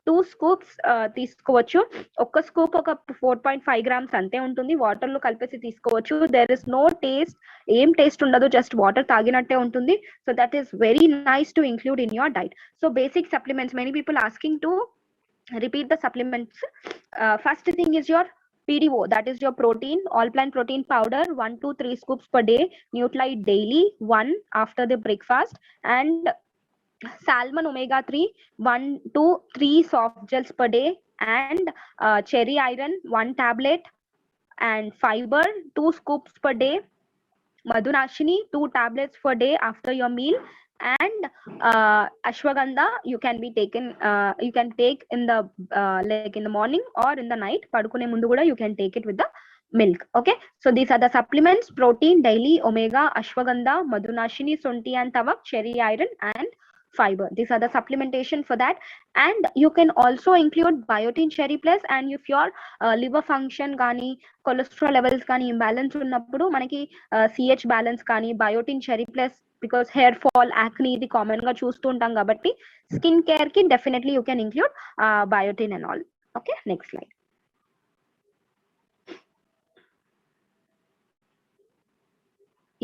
[SPEAKER 1] 2 scoops తీసుకోవచ్చు. ఒక్క స్కూప్ ఒక 4.5 grams అంతే ఉంటుంది. వాటర్ లో కలిపేసి తీసుకోవచ్చు. దేర్ ఇస్ నో టేస్ట్, ఏం టేస్ట్ ఉండదు, జస్ట్ వాటర్ తాగినట్టే ఉంటుంది. So that is very nice to include in your diet. So basic supplements, many people asking to repeat the supplements. First thing is your PDO, that is your protein, all plant protein powder, 1 to 3 scoops per day. Nutralite daily, 1 after the breakfast. And salmon omega 3, 1 to 3 soft gels per day. And cherry iron, 1 tablet. And fiber, 2 scoops per day. Madhunashini, 2 tablets per day after your meal. And ashwagandha you can be taken, you can take in the like in the morning or in the night, padukune mundu kuda you can take it with the milk. Okay, so these are the supplements: protein daily, omega, ashwagandha, madhunashini, sunti and tavak, cherry iron and fiber. These are the supplementation for that. And you can also include biotin cherry plus. And if your liver function gaani, cholesterol levels gaani imbalance unnappudu manaki CH balance gaani, biotin cherry plus, because hair fall, acne ఇది కామన్ గా చూస్తూ ఉంటాం కాబట్టి స్కిన్ కేర్ కి definitely you can include biotin and all. Okay, next slide.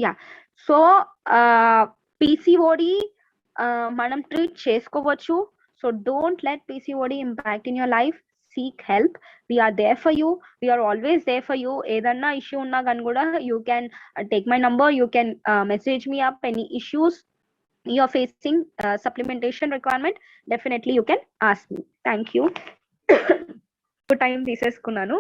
[SPEAKER 1] Yeah, so PCOD మనం ట్రీట్ చేసుకోవచ్చు. So don't let PCOD impact in your life. Seek help. We are there for you. We are always there for you. ఏదన్నా ఇష్యూ ఉన్నా కానీ కూడా you can take my number. You can message me up any issues you are facing, supplementation requirement. Definitely you can ask me. Thank you. Time తీసేసుకున్నాను.